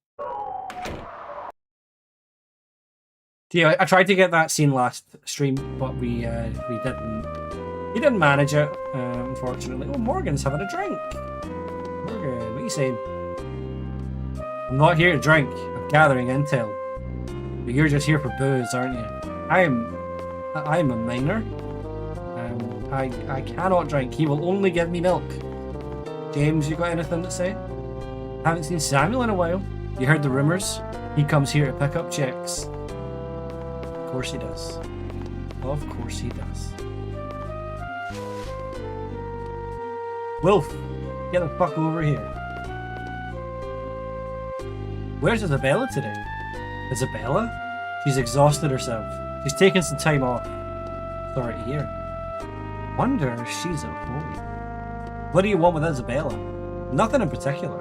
Yeah, I tried to get that scene last stream, but we didn't. He didn't manage it, unfortunately. Oh, Morgan's having a drink. Morgan, what are you saying? I'm not here to drink. I'm gathering intel. But you're just here for booze, aren't you? I'm a minor. I cannot drink. He will only give me milk. James, you got anything to say? Haven't seen Samuel in a while. You heard the rumours? He comes here to pick up checks. Of course he does. Of course he does. Wolf, get the fuck over here. Where's Isabella today? Isabella? She's exhausted herself. She's taken some time off. Sorry to hear. Wonder if she's at home. What do you want with Isabella? Nothing in particular.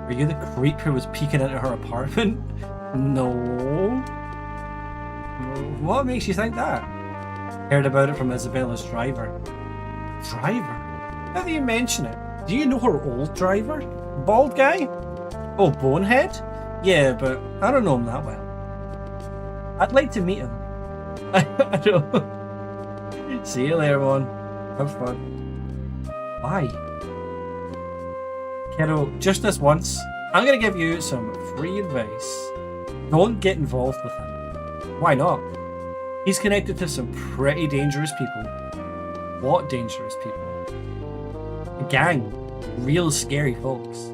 Are you the creep who was peeking into her apartment? No. What makes you think that? Heard about it from Isabella's driver. Driver? How do you mention it? Do you know her old driver? Bald guy? Oh, Bonehead? Yeah, but I don't know him that well. I'd like to meet him. I don't. See you later, man. Have fun. Why? Kiddo, just this once, I'm going to give you some free advice. Don't get involved with him. Why not? He's connected to some pretty dangerous people. What dangerous people? A gang. Real scary folks.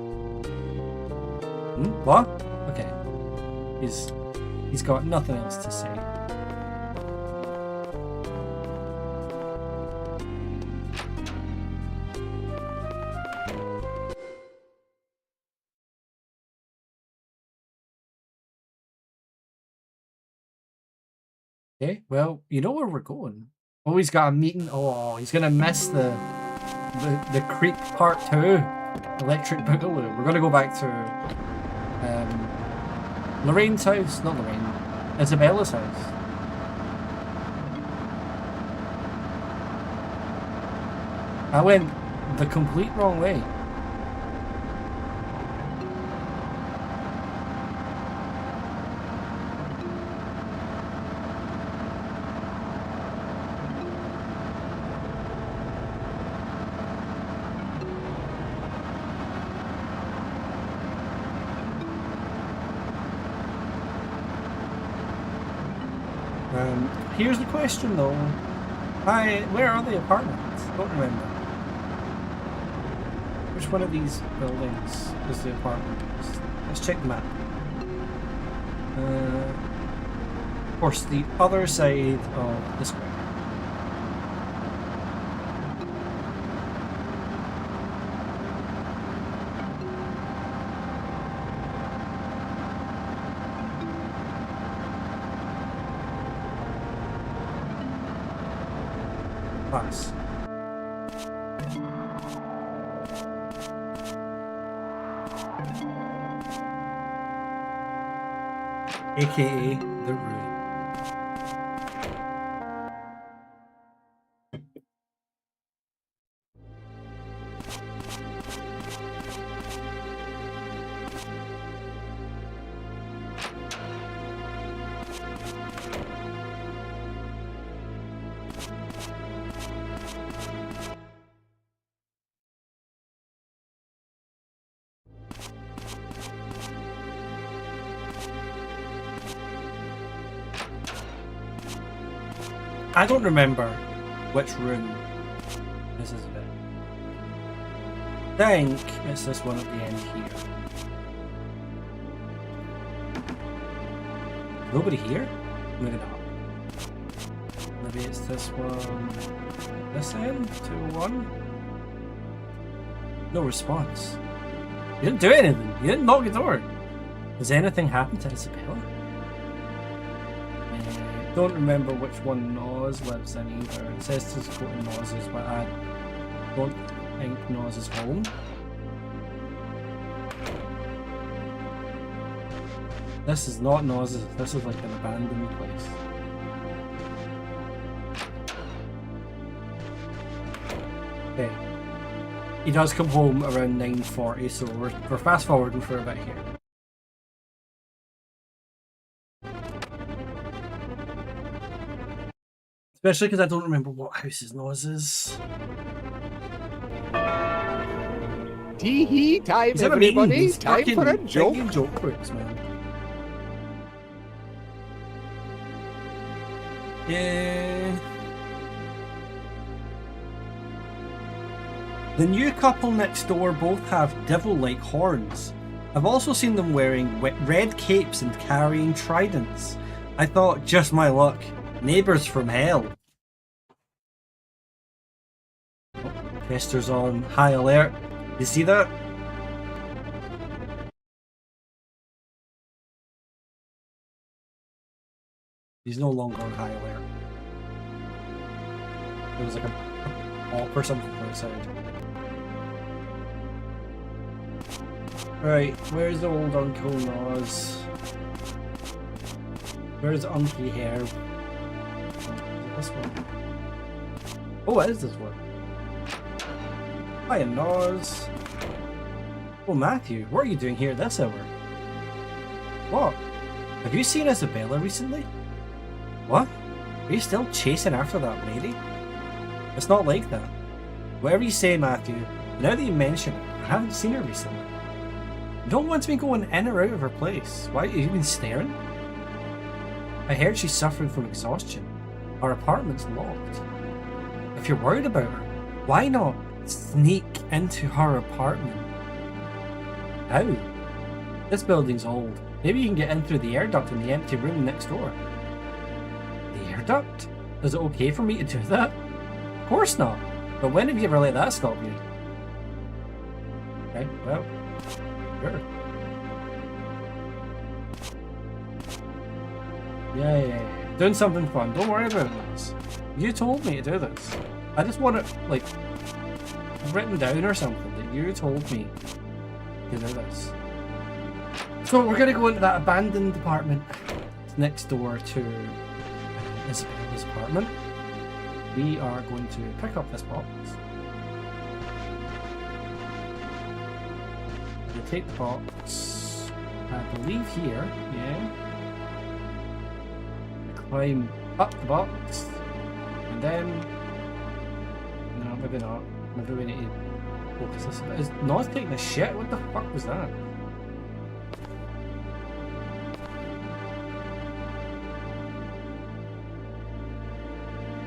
What? Okay. He's got nothing else to say. Okay, well, you know where we're going. Oh, he's got a meeting. Oh, he's gonna miss the Creep Part 2 Electric Boogaloo. We're gonna go back to Lorraine's house. Not Lorraine. Isabella's house. I went the complete wrong way. Here's the question though. Where are the apartments? Don't remember. Which one of these buildings is the apartment? Let's check the map. Of course, the other side of the square. Pass. AKA the Ruin. I don't remember which room this is a bit. I think it's this one at the end here. Nobody here? Maybe not. Maybe it's this one. This end? 201? No response. You didn't do anything. You didn't knock the door. Has anything happened to Isabella? Don't remember which one Noz lives in either. It says to go to Noz's, but I don't think Noz is home. This is not Noz's. This is like an abandoned place. Okay. He does come home around 9:40, so we're fast forwarding for a bit here. Especially because I don't remember what house his Noz is. Tee-hee time, He's having a meeting. everybody. He's Time for a fucking joke. making joke books, man. Yeah. The new couple next door both have devil-like horns. I've also seen them wearing red capes and carrying tridents. I thought, just my luck. Neighbours from hell. Oh, Kester's on high alert. You see that? He's no longer on high alert. There was like a pop or something outside. Right, where's the old Uncle Noz? Where's Unky Hair? Is it this one? Oh, it is this one. Hi, Noz. Oh, Matthew, what are you doing here at this hour? What? Have you seen Isabella recently? What? Are you still chasing after that lady? It's not like that. Whatever you say, Matthew, now that you mention it, I haven't seen her recently. You don't want me going in or out of her place. Why are you even staring? I heard she's suffering from exhaustion. Our apartment's locked. If you're worried about her, why not sneak into her apartment? How? This building's old. Maybe you can get in through the air duct in the empty room next door. The air duct? Is it okay for me to do that? Of course not. But when have you ever let that stop you? Okay, well, sure. Yeah. Doing something fun. Don't worry about this. You told me to do this. I just want it, like, written down or something that you told me to do this. So we're going to go into that abandoned apartment. It's next door to Isabella's apartment. We are going to pick up this box. We'll take the box, I believe here, yeah. Climb up the box, and then, no, maybe not. Maybe we need to focus this a bit. Is Noz taking a shit? What the fuck was that?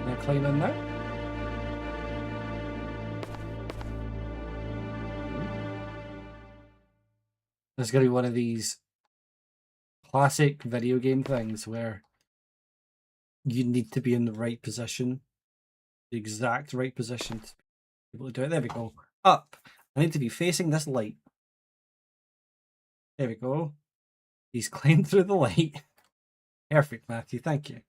Can I climb in now? There's gonna be one of these classic video game things where you need to be in the right position, the exact right position to be able to do it. There we go. Up. I need to be facing this light. There we go. He's climbed through the light. Perfect, Matthew. Thank you.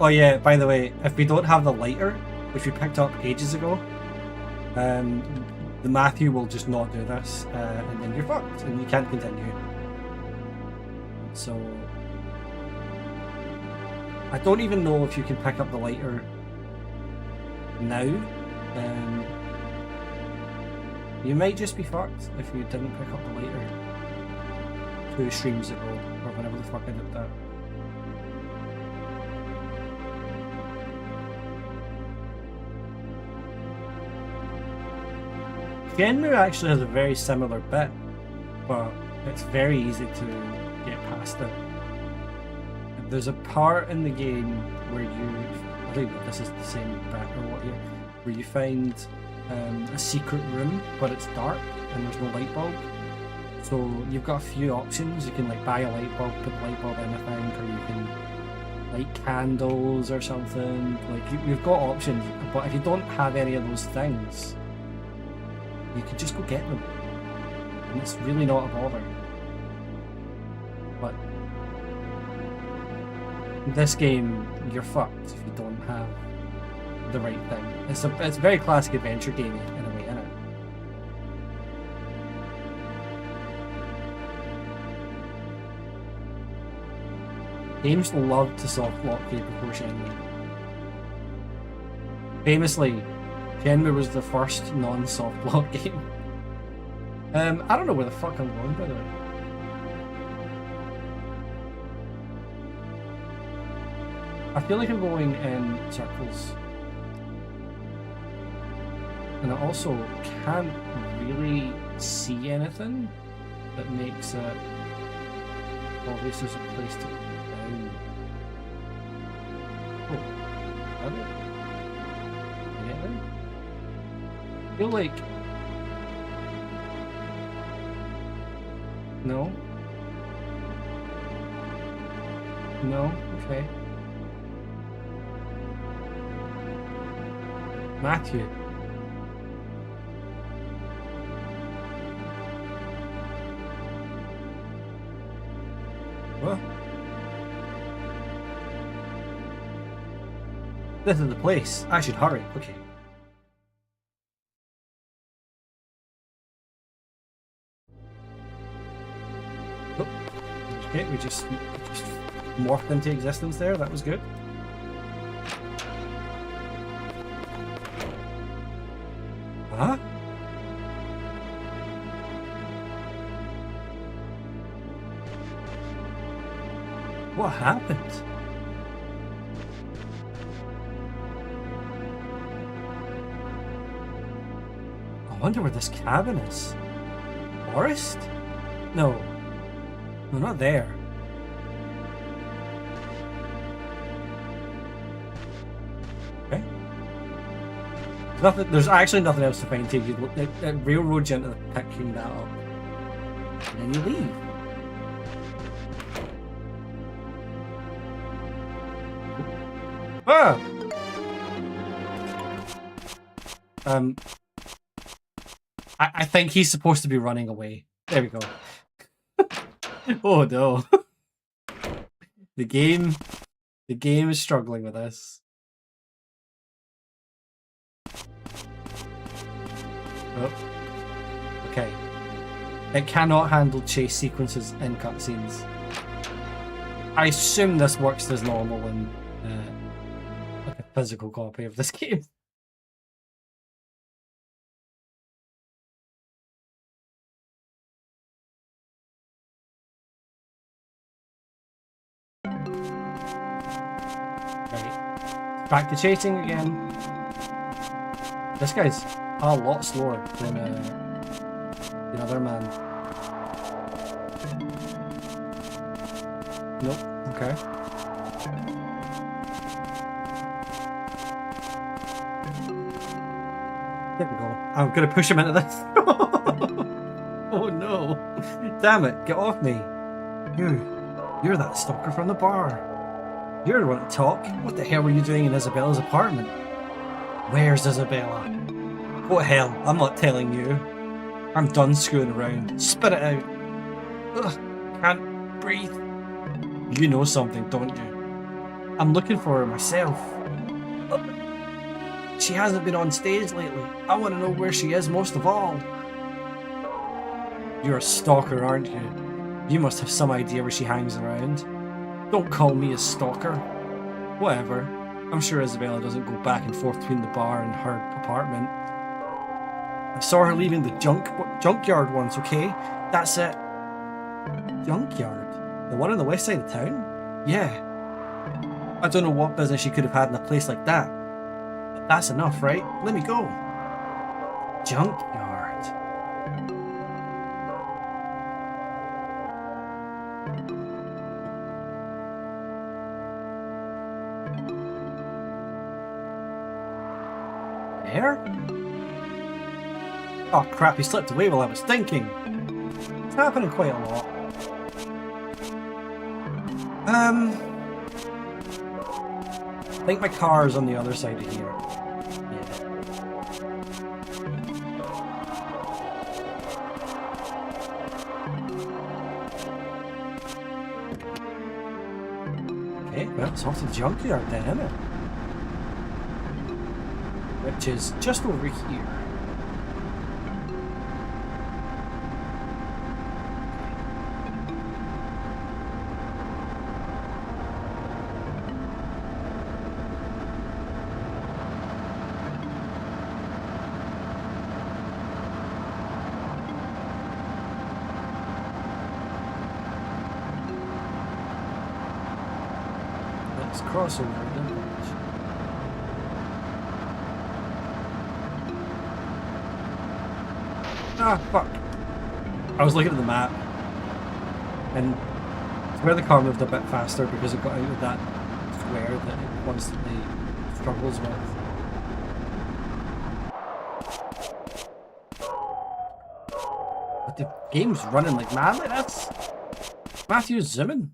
Oh yeah, by the way, if we don't have the lighter, which we picked up ages ago, the Matthew will just not do this, and then you're fucked, and you can't continue. So I don't even know if you can pick up the lighter now. You might just be fucked if you didn't pick up the lighter 2 streams ago, or whenever the fuck I did that. Shenmue actually has a very similar bit, but it's very easy to get past it. There's a part in the game where I don't know if this is the same bit or what here, where you find a secret room, but it's dark and there's no light bulb. So you've got a few options. You can like buy a light bulb, put the light bulb in, I think, or you can light candles or something. Like you've got options, but if you don't have any of those things, you can just go get them, and it's really not a bother. But in this game, you're fucked if you don't have the right thing. It's a very classic adventure game in a way, isn't it? Games love to soft lock you before Shenmue. Famously, Shenmue was the first non-soft lock game. I don't know where the fuck I'm going, by the way. I feel like I'm going in circles. And I also can't really see anything that makes it obvious there's a place to go down. Oh, is that it? Can I get there? I feel like... No? No? Okay. Matthew. What? This is the place. I should hurry. Okay. Oh. Okay, we just morphed into existence there. That was good. Huh? What happened? I wonder where this cabin is. Forest? No. No, not there. Okay. There's actually nothing else to find here. It railroads you into picking that up. And then you leave. Ah! I think he's supposed to be running away. There we go. Oh no. The game is struggling with this. Oh. Okay. It cannot handle chase sequences in cutscenes. I assume this works as normal in like a physical copy of this game. Right. Back to chasing again. This guy's a lot slower than the other man. Nope. Okay. There we go. I'm gonna push him into this. Oh no! Damn it! Get off me! You're that stalker from the bar. You're the one to talk. What the hell were you doing in Isabella's apartment? Where's Isabella? What hell? I'm not telling you. I'm done screwing around. Spit it out. Ugh, can't breathe. You know something, don't you? I'm looking for her myself. She hasn't been on stage lately. I want to know where she is most of all. You're a stalker, aren't you? You must have some idea where she hangs around. Don't call me a stalker. Whatever. I'm sure Isabella doesn't go back and forth between the bar and her apartment. I saw her leaving the junkyard once, okay? That's it. Junkyard? The one on the west side of town? Yeah. I don't know what business she could have had in a place like that. But that's enough, right? Let me go. Junkyard. There? Oh crap, he slipped away while I was thinking. It's happening quite a lot. I think my car is on the other side of here. Yeah. Okay, well, it's off to the junkyard then, isn't it? Which is just over here. Let's cross over the bridge. Ah, fuck. I was looking at the map, and where the car moved a bit faster because it got out of that square that it constantly struggles with. But the game's running like mad like this. Matthew's zooming.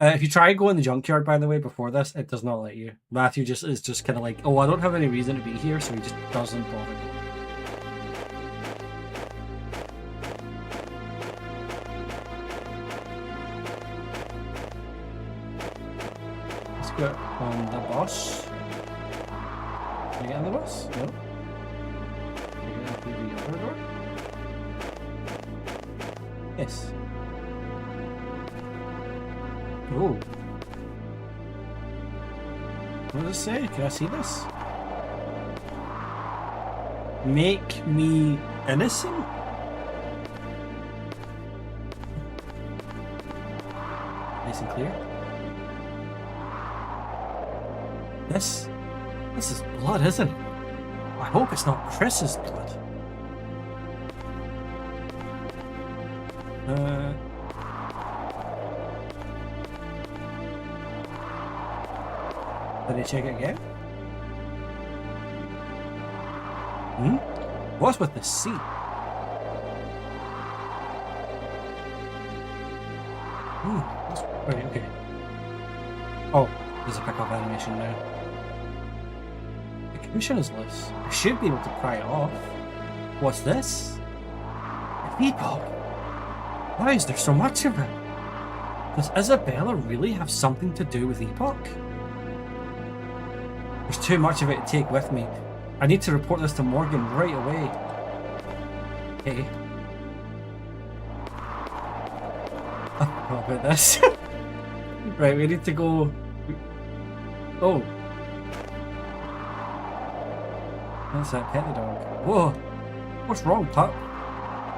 If you try going in the junkyard, by the way, before this, it does not let you. Matthew is just kind of like, oh, I don't have any reason to be here, so he just doesn't bother. Let's go on the bus. Can I get on the bus? No. Can I get through the other door? Yes. Oh. What does it say? Can I see this? Make me innocent? Nice and clear. This is blood, isn't it? I hope it's not Chris's blood. Did I check it again? What's with the seat? Right, okay. Oh, there's a pick-up animation now. The commission is loose. I should be able to pry it off. What's this? A epoch. Why is there so much of it? Does Isabella really have something to do with Epoch? There's too much of it to take with me. I need to report this to Morgan right away. Okay. What about this? Right, we need to go... Oh. That's that pet the dog. Whoa. What's wrong, pup?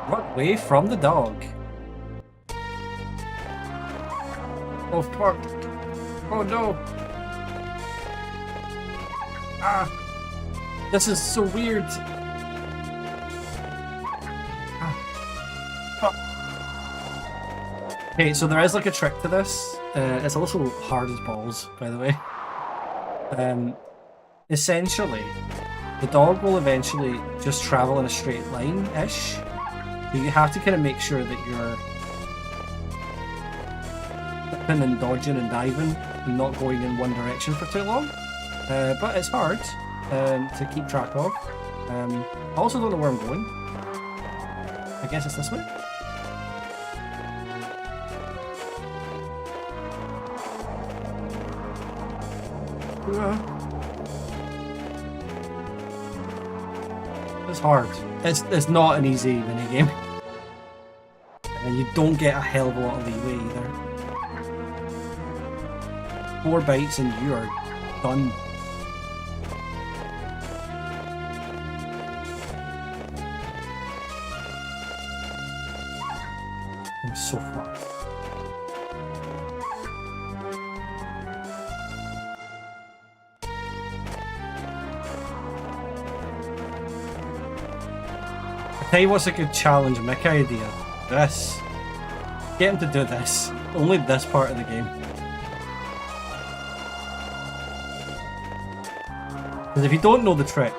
Run away from the dog. Oh, fuck. Oh, no. Ah. This is so weird. Okay, so there is like a trick to this. It's a little hard as balls, by the way. Essentially, the dog will eventually just travel in a straight line-ish. So you have to kind of make sure that you're flipping and dodging and diving and not going in one direction for too long. But it's hard to keep track of. I also don't know where I'm going. I guess it's this way. It's hard. It's not an easy minigame. And you don't get a hell of a lot of leeway either. 4 bites and you are done. I'm so fucked. I'll tell you what's a good challenge Mick idea. This. Get him to do this. Only this part of the game. Because if you don't know the trick,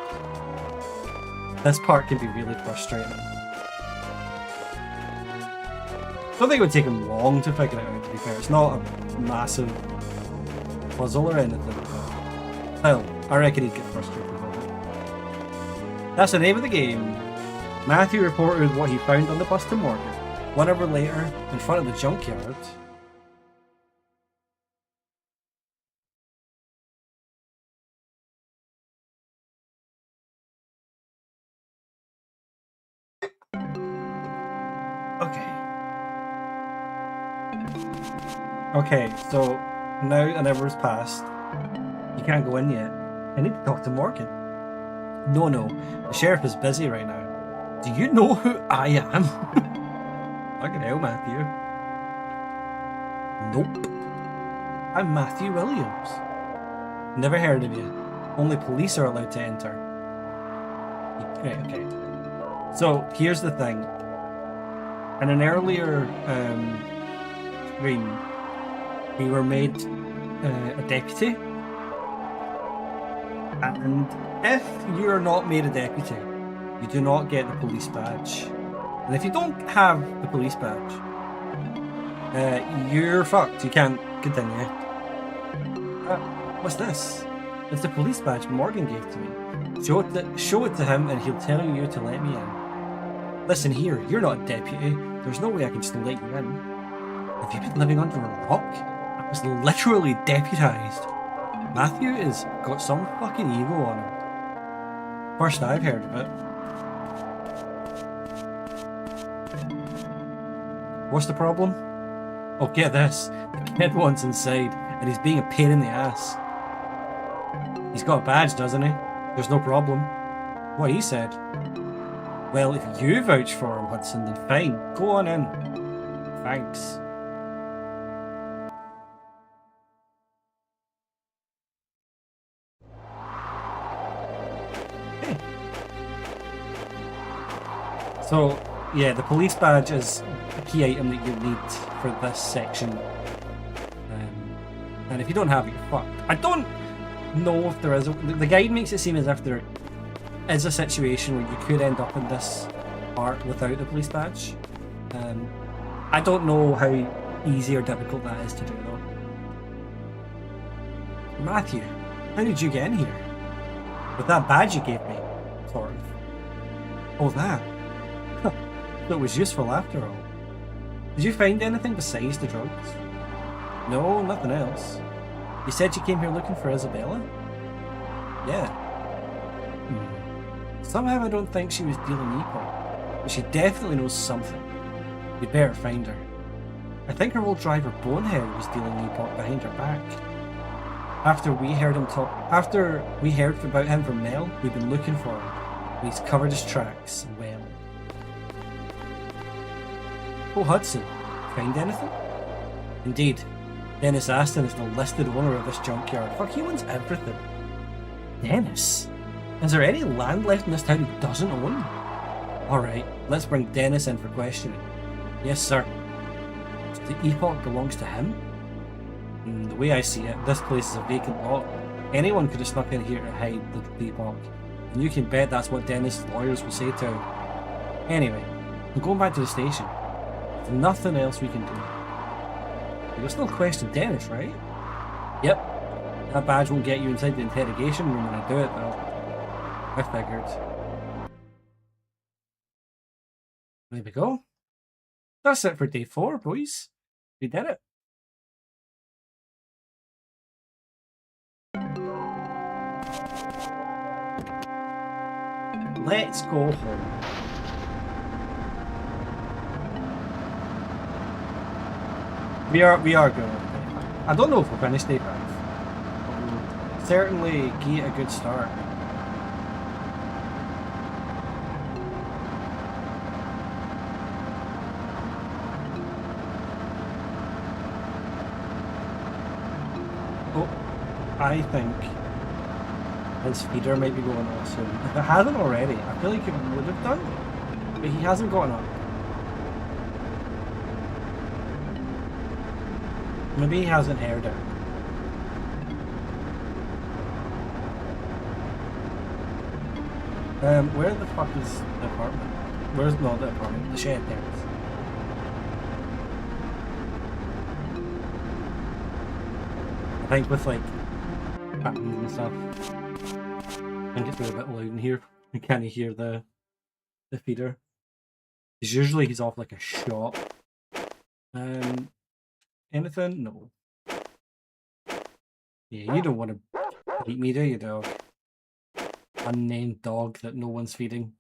this part can be really frustrating. I don't think it would take him long to figure it out, to be fair. It's not a massive puzzle or anything. Well, I reckon he'd get frustrated with it. That's the name of the game. Matthew reported what he found on the bus to Morgan. 1 hour later, in front of the junkyard. Okay, so now an hour has passed. You can't go in yet. I need to talk to Morgan. No, the sheriff is busy right now. Do you know who I am? Fucking hell, Matthew. Nope. I'm Matthew Williams. Never heard of you. Only police are allowed to enter. Okay. So, here's the thing. In an earlier stream, we were made a deputy. And if you're not made a deputy, you do not get the police badge. And if you don't have the police badge, you're fucked. You can't continue. What's this? It's the police badge Morgan gave to me. Show it to him and he'll tell you to let me in. Listen here, you're not a deputy. There's no way I can still let you in. Have you been living under a rock? I was literally deputized. Matthew has got some fucking ego on him. First I've heard of it. What's the problem? Oh, get this. The kid wants inside, and he's being a pain in the ass. He's got a badge, doesn't he? There's no problem. What he said. Well, if you vouch for him, Hudson, then fine. Go on in. Thanks. Okay. So, yeah, the police badge is a key item that you need for this section. And if you don't have it, you're fucked. I don't know if there is the guide makes it seem as if there is a situation where you could end up in this part without the police badge. I don't know how easy or difficult that is to do though. Matthew, how did you get in here? With that badge you gave me, sort of. Oh, that. That was useful after all. Did you find anything besides the drugs? No, nothing else. You said you came here looking for Isabella? Yeah. Somehow I don't think she was dealing equal, but she definitely knows something. We'd better find her. I think her old driver Bonehead was dealing epoch behind her back. After we heard about him from Mel, we've been looking for him. But he's covered his tracks well. Oh, Hudson, find anything? Indeed. Dennis Aston is the listed owner of this junkyard. Fuck, he owns everything. Dennis? Is there any land left in this town he doesn't own? Alright, let's bring Dennis in for questioning. Yes, sir. So the epoch belongs to him? The way I see it, this place is a vacant lot. Anyone could have snuck in here to hide the epoch. And you can bet that's what Dennis' lawyers will say to him. Anyway, I'm going back to the station. There's nothing else we can do. You'll still question Dennis, right? Yep. That badge won't get you inside the interrogation room when I do it, though. I figured. There we go. That's it for day 4, boys. We did it. let's go home. We are going on day 5. I don't know if we'll finish day 5. We'll certainly get a good start. Oh, I think his feeder might be going off soon. If it hasn't already, I feel like it would have done, but he hasn't gotten up. Maybe he hasn't heard it. Where the fuck is the apartment? Where's not the apartment? The shed there. I think with like buttons and stuff. I think it's a bit loud in here. You can't hear the feeder. Because usually he's off like a shot. Anything? No. Yeah, you don't want to eat me, do you, dog? Unnamed dog that no one's feeding.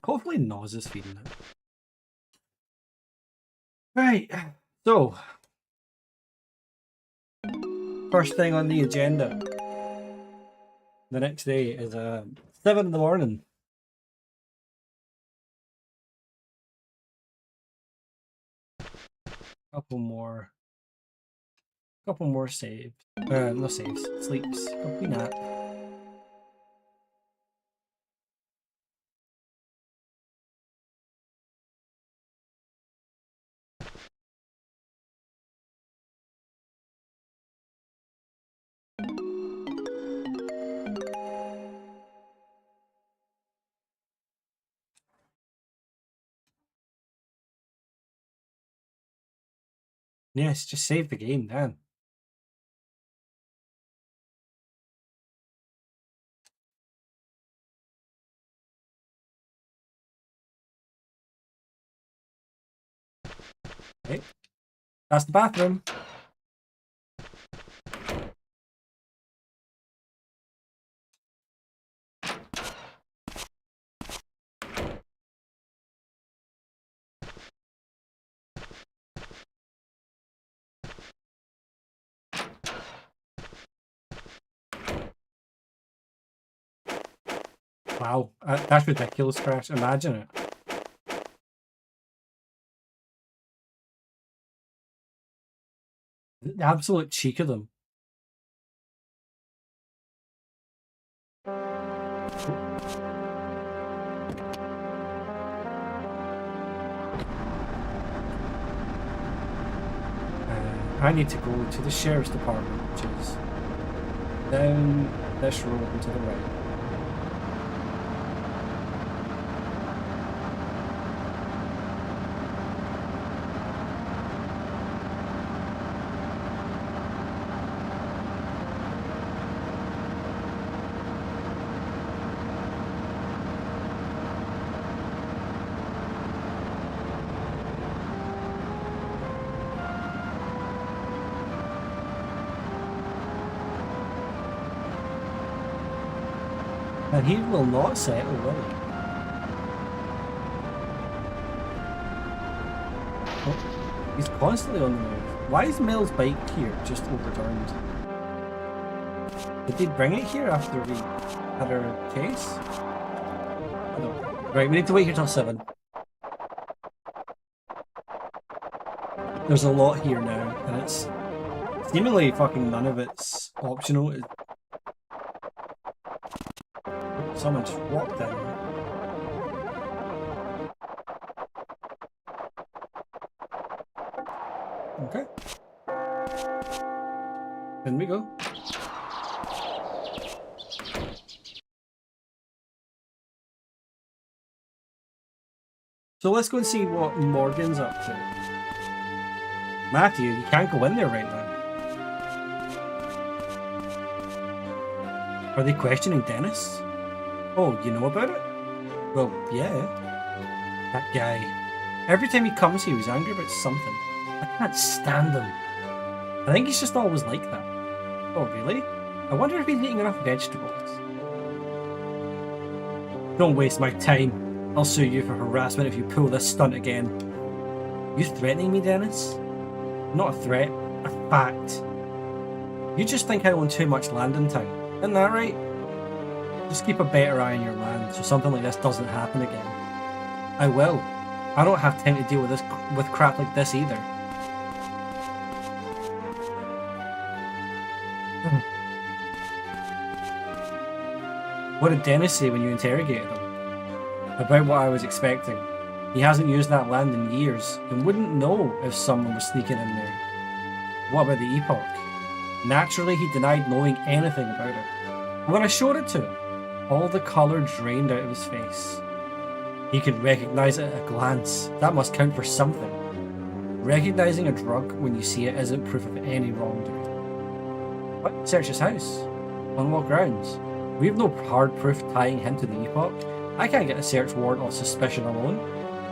Hopefully Noz is feeding it. Right, so first thing on the agenda the next day is 7 in the morning. Couple more saves. No saves. Sleeps. Couple nap. Yes, just save the game then. Okay. That's the bathroom. Wow, that's ridiculous, Crash. Imagine it. The absolute cheek of them. I need to go to the sheriff's department, which is down this road and to the right. And he will not settle, will he? Oh, he's constantly on the move. Why is Mel's bike here just overturned? Did they bring it here after we had our case? I don't know. Right, we need to wait here till 7. There's a lot here now, and it's seemingly fucking none of it's optional. Someone just walked down. Okay. In we go. So let's go and see what Morgan's up to. Matthew, you can't go in there right now. Are they questioning Dennis? Oh, you know about it? Well, yeah. That guy. Every time he comes here, he's angry about something. I can't stand him. I think he's just always like that. Oh, really? I wonder if he's eating enough vegetables. Don't waste my time. I'll sue you for harassment if you pull this stunt again. You threatening me, Dennis? Not a threat, a fact. You just think I own too much land in town, isn't that right? Just keep a better eye on your land so something like this doesn't happen again. I will. I don't have time to deal with crap like this either. What did Dennis say when you interrogated him? About what I was expecting. He hasn't used that land in years and wouldn't know if someone was sneaking in there. What about the epoch? Naturally, he denied knowing anything about it. When I showed it to him, all the colour drained out of his face. He could recognise it at a glance. That must count for something. Recognising a drug when you see it isn't proof of any wrongdoing. What? Search his house? On what grounds? We have no hard proof tying him to the epoch. I can't get a search warrant off suspicion alone.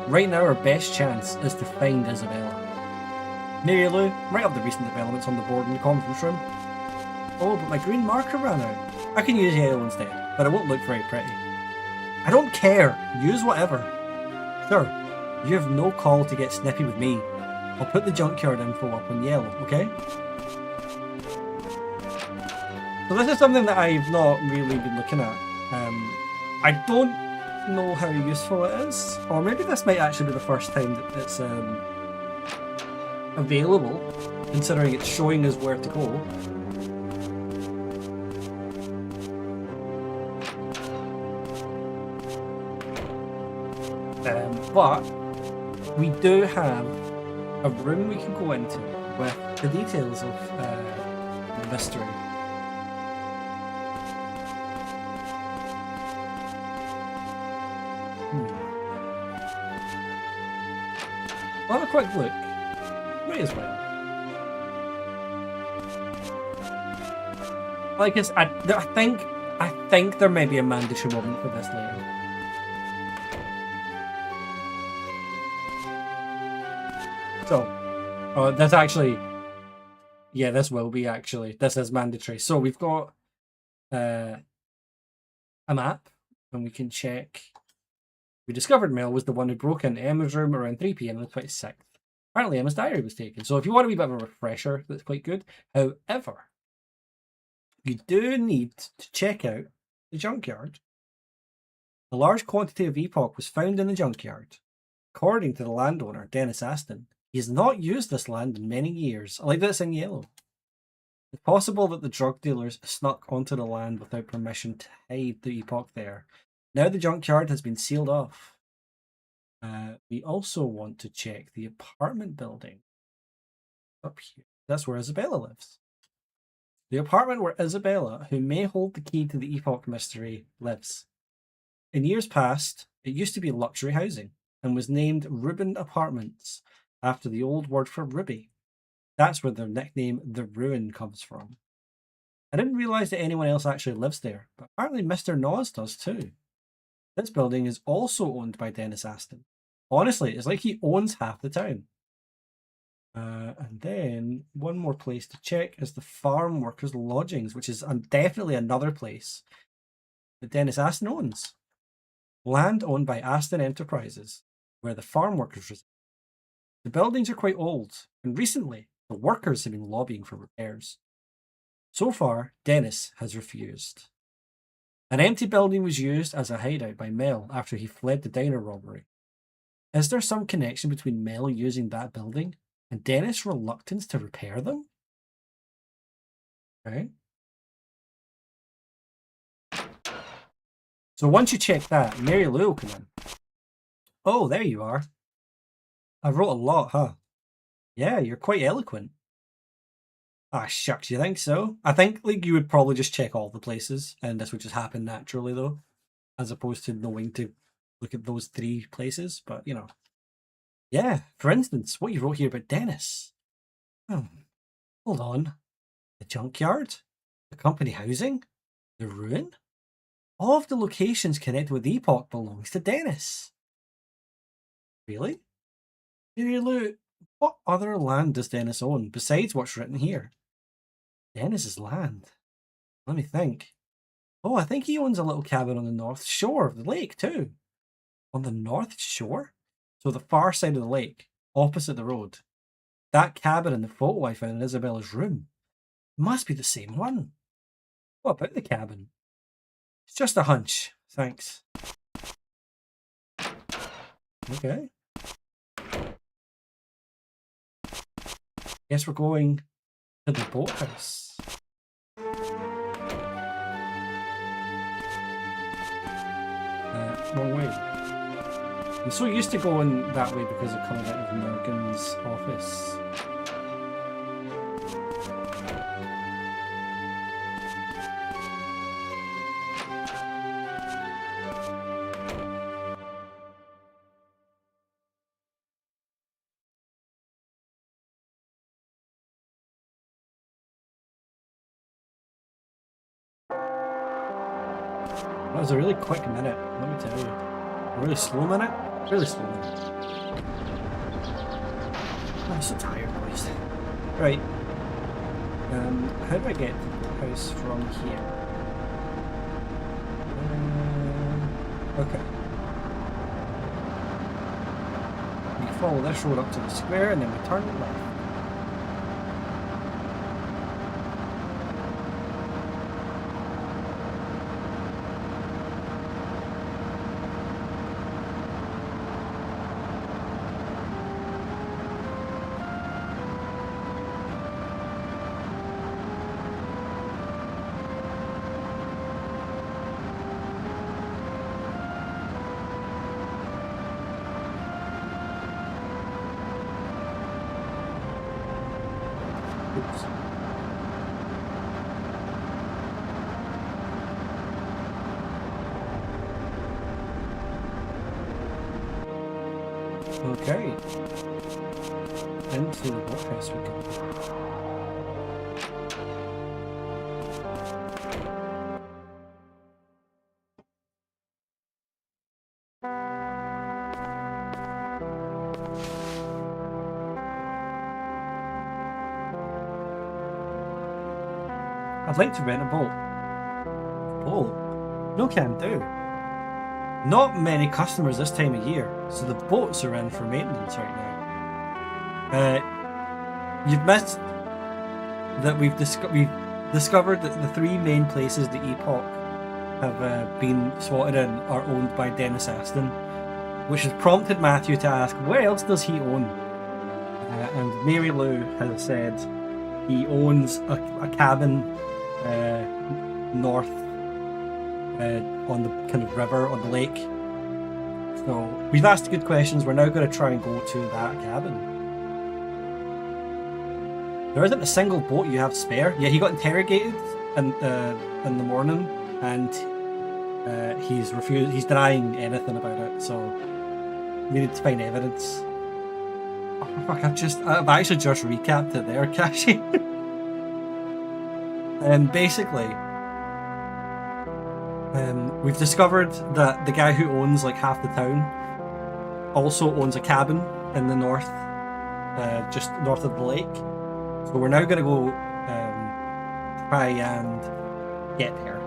Right now our best chance is to find Isabella. Mary Lou, write up the recent developments on the board in the conference room. Oh, but my green marker ran out. I can use yellow instead, but it won't look very pretty. I don't care. Use whatever. Sure, you have no call to get snippy with me. I'll put the junkyard info up on yellow, okay? So this is something that I've not really been looking at. I don't know how useful it is, or maybe this might actually be the first time that it's available, considering it's showing us where to go. But we do have a room we can go into with the details of the mystery. I'll have a quick look. Might as well. Like I think there may be a mandatory moment for this later. So, that's actually, yeah, this will be actually. This is mandatory. So we've got a map, and we can check. We discovered Mel was the one who broke into Emma's room around 3 p.m. on the 26th. Apparently Emma's diary was taken. So if you want a wee bit of a refresher, that's quite good. However, you do need to check out the junkyard. A large quantity of epoch was found in the junkyard. According to the landowner, Dennis Aston, he has not used this land in many years. I like that it's in yellow. It's possible that the drug dealers snuck onto the land without permission to hide the epoch there. Now the junkyard has been sealed off. We also want to check the apartment building up here. That's where Isabella lives. The apartment where Isabella, who may hold the key to the epoch mystery, lives. In years past, it used to be luxury housing and was named Ruben Apartments after the old word for ruby. That's where the nickname The Ruin comes from. I didn't realise that anyone else actually lives there, but apparently Mr. Noz does too. This building is also owned by Dennis Aston. Honestly, it's like he owns half the town. And then one more place to check is the farm workers' lodgings, which is definitely another place that Dennis Aston owns. Land owned by Aston Enterprises, where the farm workers reside. The buildings are quite old, and recently the workers have been lobbying for repairs. So far, Dennis has refused. An empty building was used as a hideout by Mel after he fled the diner robbery. Is there some connection between Mel using that building and Dennis' reluctance to repair them? Okay. So once you check that, Mary Lou will come in. Oh, there you are. I wrote a lot, huh? Yeah, you're quite eloquent. Ah, shucks, you think so? I think like you would probably just check all the places, and this would just happen naturally, though, as opposed to knowing to look at those 3 places. But, you know. Yeah, for instance, what you wrote here about Dennis. Hold on. The junkyard? The company housing? The ruin? All of the locations connected with Epoch belongs to Dennis. Really? Lou, what other land does Dennis own besides what's written here? Dennis's land. Let me think. Oh, I think he owns a little cabin on the north shore of the lake too. On the north shore? So the far side of the lake, opposite the road. That cabin in the photo I found in Isabella's room must be the same one. What about the cabin? It's just a hunch. Thanks. Okay. Guess we're going to the boathouse. Wrong way. I'm so used to going that way because of coming out of Morgan's office. That was a really quick minute, let me tell you. A really slow minute? Really slow minute. I'm so tired, boys. Right. How do I get to the house from here? Okay. We follow this road up to the square and then we turn left. Oops. Okay. Into the boathouse we go. I'd like to rent a boat. Boat? No can do. Not many customers this time of year, so the boats are in for maintenance right now. You've missed that we've discovered that the three main places the Epoch have been swatted in are owned by Dennis Aston, which has prompted Matthew to ask, what else does he own? And Mary Lou has said he owns a cabin north on the kind of river, on the lake. So we've asked good questions. We're now going to try and go to that cabin. There isn't a single boat you have spare. Yeah, he got interrogated in the morning, and he's refused. He's denying anything about it. So we need to find evidence. Oh fuck! I've actually just recapped it there, Kashi. Basically, we've discovered that the guy who owns like half the town also owns a cabin in the north, just north of the lake. So we're now going to go try and get there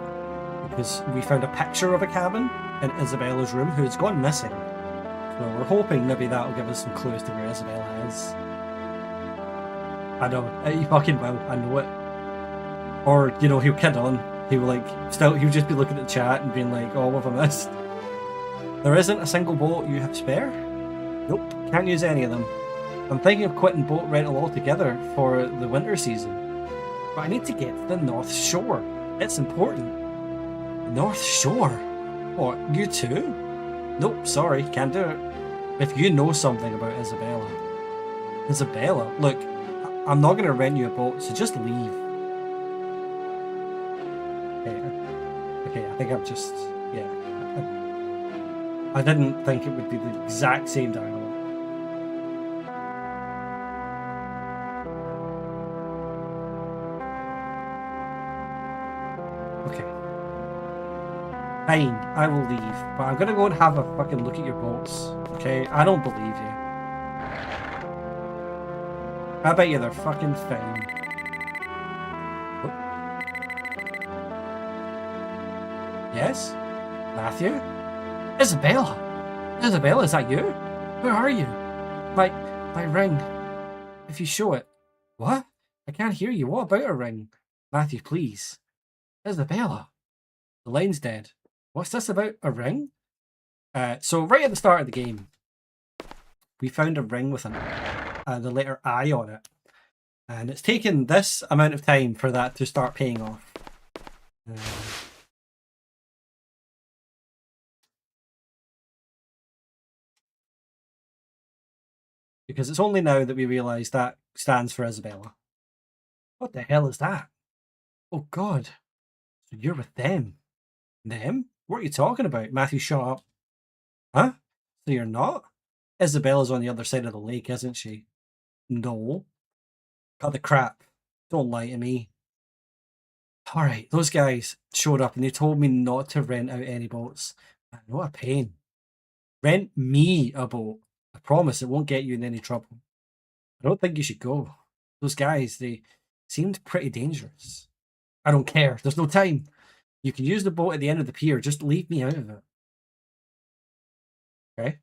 because we found a picture of a cabin in Isabella's room who has gone missing. So we're hoping maybe that will give us some clues to where Isabella is. I know, he fucking will, I know it. Or, you know, he'll kid on. He'll just be looking at the chat and being like, oh, what have I missed? There isn't a single boat you have spare? Nope, can't use any of them. I'm thinking of quitting boat rental altogether for the winter season. But I need to get to the North Shore. It's important. North Shore? What, you too? Nope, sorry, can't do it. If you know something about Isabella. Isabella? Look, I'm not going to rent you a boat, so just leave. Okay, I think I've just... yeah. I didn't think it would be the exact same dialogue. Okay. Fine, I will leave, but I'm gonna go and have a fucking look at your boats, okay? I don't believe you. I bet you they're fucking fine. Yes? Matthew? Isabella! Isabella, is that you? Where are you? My ring. If you show it. What? I can't hear you. What about a ring? Matthew, please. Isabella. The line's dead. What's this about? A ring? So right at the start of the game, we found a ring with the letter I on it. And it's taken this amount of time for that to start paying off. Because it's only now that we realise that stands for Isabella. What the hell is that? Oh God. So you're with them. Them? What are you talking about? Matthew, shut up. Huh? So you're not? Isabella's on the other side of the lake, isn't she? No. Cut the crap. Don't lie to me. Alright, those guys showed up and they told me not to rent out any boats. Man, what a pain. Rent me a boat. I promise it won't get you in any trouble. I don't think you should go. Those guys, they seemed pretty dangerous. I don't care. There's no time. You can use the boat at the end of the pier. Just leave me out of it. Okay?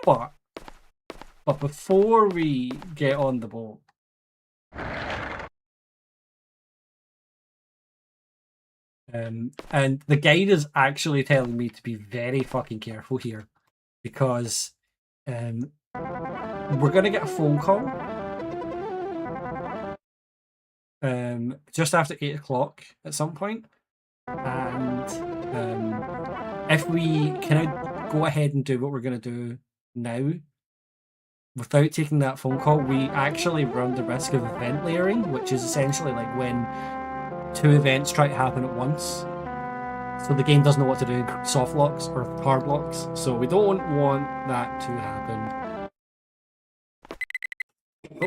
But before we get on the boat, and the guide is actually telling me to be very fucking careful here, because we're gonna get a phone call just after 8 o'clock at some point, and if we kind of go ahead and do what we're gonna do now without taking that phone call, we actually run the risk of event layering, which is essentially like when two events try to happen at once. So the game doesn't know what to do, soft locks or hard locks. So we don't want that to happen. Oh.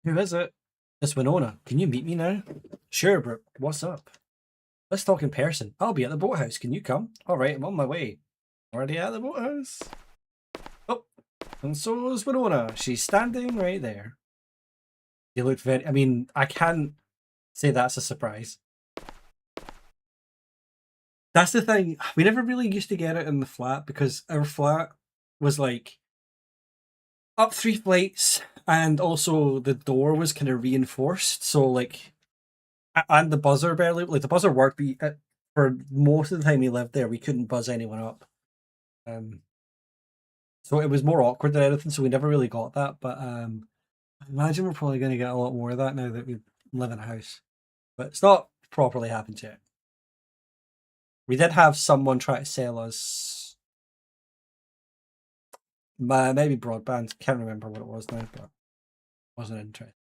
Who is it? It's Winona. Can you meet me now? Sure, but what's up? Let's talk in person. I'll be at the boathouse. Can you come? Alright, I'm on my way. Already at the boathouse? Oh, and so is Winona. She's standing right there. You look very... I mean, I can't say that's a surprise. That's the thing. We never really used to get it in the flat because our flat was like up 3 flights and also the door was kind of reinforced. So like, and the buzzer barely... Like the buzzer worked, but for most of the time we lived there, we couldn't buzz anyone up. So it was more awkward than anything, so we never really got that. But I imagine we're probably going to get a lot more of that now that we live in a house. But it's not properly happened yet. We did have someone try to sell us maybe broadband. Can't remember what it was now, but wasn't interested.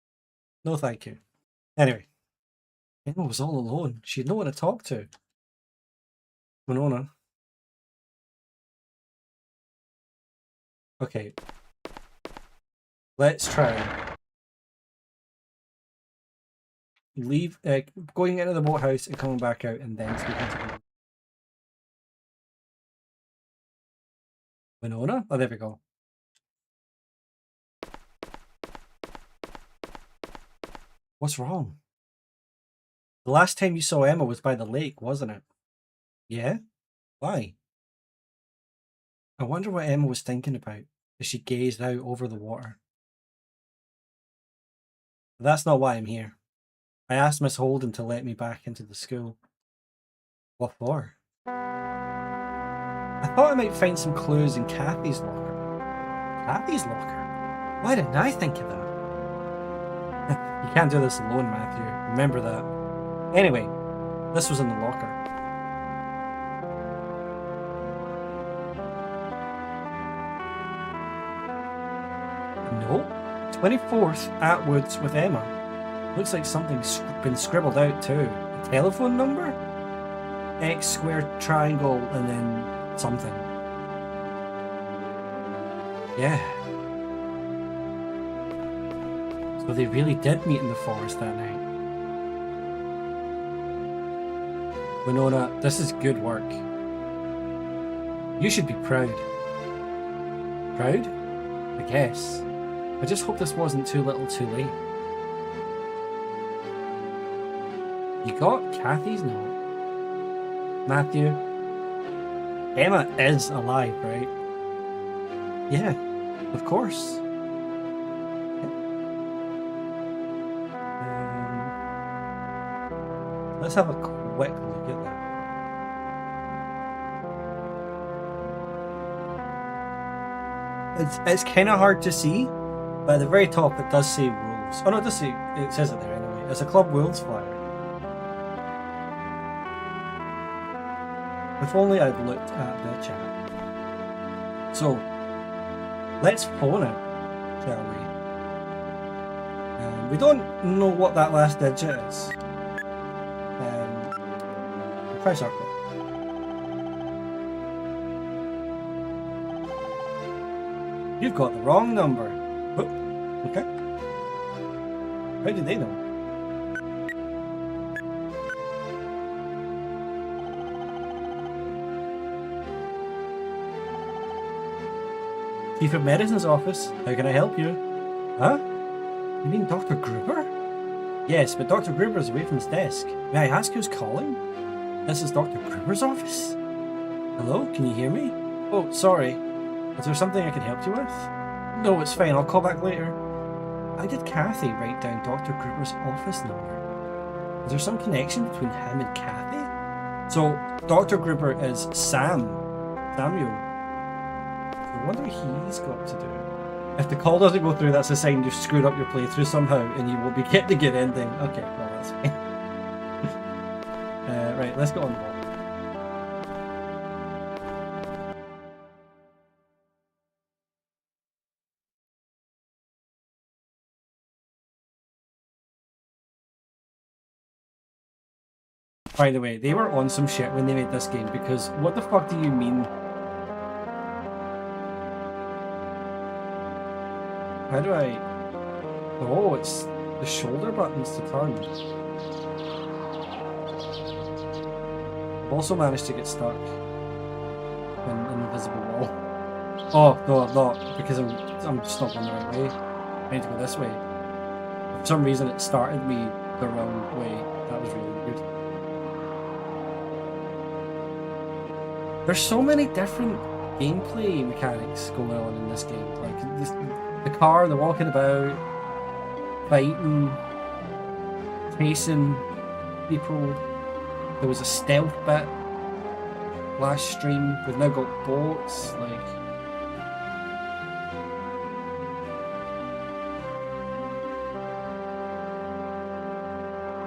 No, thank you. Anyway, Emma was all alone. She had no one to talk to. Winona. Okay. Let's try. Leave, going into the boathouse and coming back out and then speaking to people. Winona? Oh, there we go. What's wrong? The last time you saw Emma was by the lake, wasn't it? Yeah? Why? I wonder what Emma was thinking about as she gazed out over the water. But that's not why I'm here. I asked Miss Holden to let me back into the school. What for? I thought I might find some clues in Kathy's locker. Kathy's locker? Why didn't I think of that? You can't do this alone, Matthew. Remember that. Anyway, this was in the locker. No. 24th Atwoods with Emma. Looks like something's been scribbled out too. A telephone number? X squared triangle and then something. Yeah. So they really did meet in the forest that night. Winona, this is good work. You should be proud. Proud? I guess. I just hope this wasn't too little too late. You got Kathy's note. Matthew. Emma is alive, right? Yeah, of course. Let's have a quick look at that. It's kind of hard to see, but at the very top it does say Wolves. Oh no, it says it there anyway. It's a Club Wolves flyer. If only I'd looked at the chat. So, let's phone it, shall we? We don't know what that last digit is. Try circle. You've got the wrong number. Oh, okay. How did they know? Chief of Medicine's office. How can I help you? Huh? You mean Dr. Gruber? Yes, but Dr. Gruber's away from his desk. May I ask who's calling? This is Dr. Gruber's office. Hello, can you hear me? Oh, sorry. Is there something I can help you with? No, it's fine. I'll call back later. How did Kathy write down Dr. Gruber's office number? Is there some connection between him and Kathy? So, Dr. Gruber is Samuel. I wonder what he's got to do. If the call doesn't go through, that's a sign you've screwed up your playthrough somehow and you will be getting a good ending. Okay, well, that's fine. Right, let's go on the ball. By the way, they were on some shit when they made this game, because what the fuck do you mean? How do I... Oh, it's the shoulder buttons to turn. I've also managed to get stuck in an invisible wall. Oh, no, I'm not, because I'm just not going the right way. I need to go this way. For some reason it started me the wrong way. That was really weird. There's so many different gameplay mechanics going on in this game. Like the car, the walking about, fighting, chasing people. There was a stealth bit last stream. We've now got boats. Like,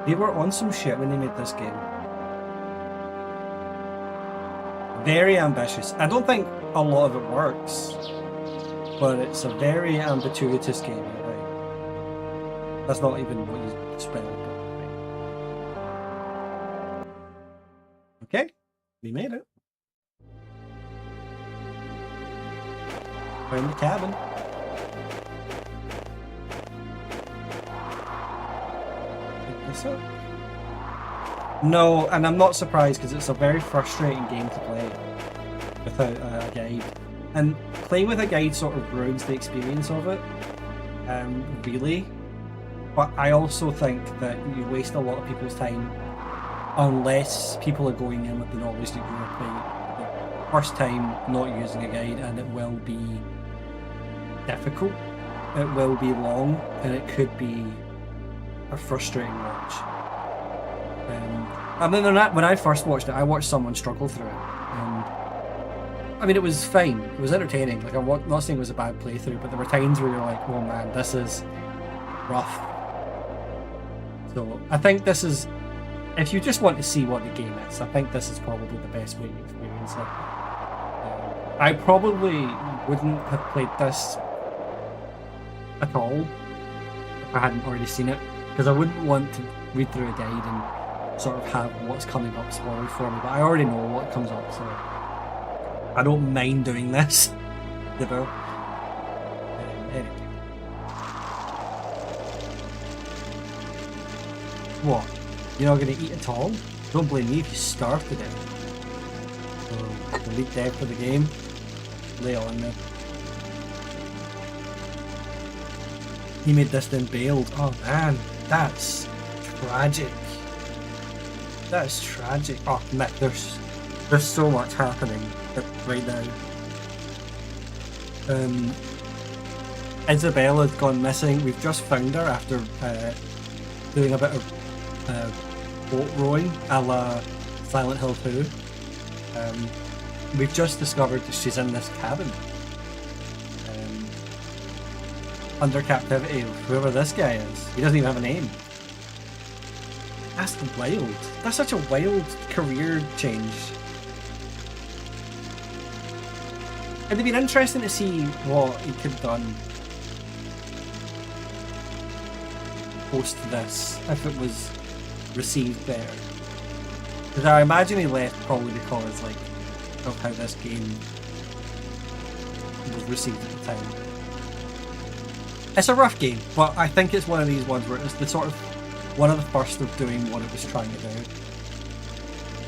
they were on some shit when they made this game. Very ambitious. I don't think a lot of it works, but it's a very ambitious game, I think. That's not even what you spell. Okay, we made it. We're in the cabin. Pick this up. No, and I'm not surprised because it's a very frustrating game to play without a guide. And playing with a guide sort of ruins the experience of it, really. But I also think that you waste a lot of people's time unless people are going in with the knowledge that you're playing the first time not using a guide, and it will be difficult, it will be long, and it could be a frustrating watch. I mean, when I first watched it, I watched someone struggle through it, and I mean, it was fine, it was entertaining. Like, I'm not saying it was a bad playthrough, but there were times where you're like, oh man, this is rough. So I think this is, if you just want to see what the game is, I think this is probably the best way to experience it. I probably wouldn't have played this at all if I hadn't already seen it, because I wouldn't want to read through a guide and sort of have what's coming up spoiled for me, but I already know what comes up, so I don't mind doing this, you know. Anyway. What? You're not going to eat at all? Don't blame me if you starve to death. Delete death for the game. Lay on me. He made this then bailed. Oh man, that's tragic. That is tragic. Oh, Mick, there's so much happening right now. Isabella's gone missing. We've just found her after doing a bit of boat rowing a la Silent Hill 2. We've just discovered that she's in this cabin. Under captivity of whoever this guy is. He doesn't even have a name. That's wild. That's such a wild career change. It'd been interesting to see what he could have done post this, if it was received better. Because I imagine he left probably because like of how this game was received at the time. It's a rough game, but I think it's one of these ones where it's the sort of one of the first of doing what it was trying to do.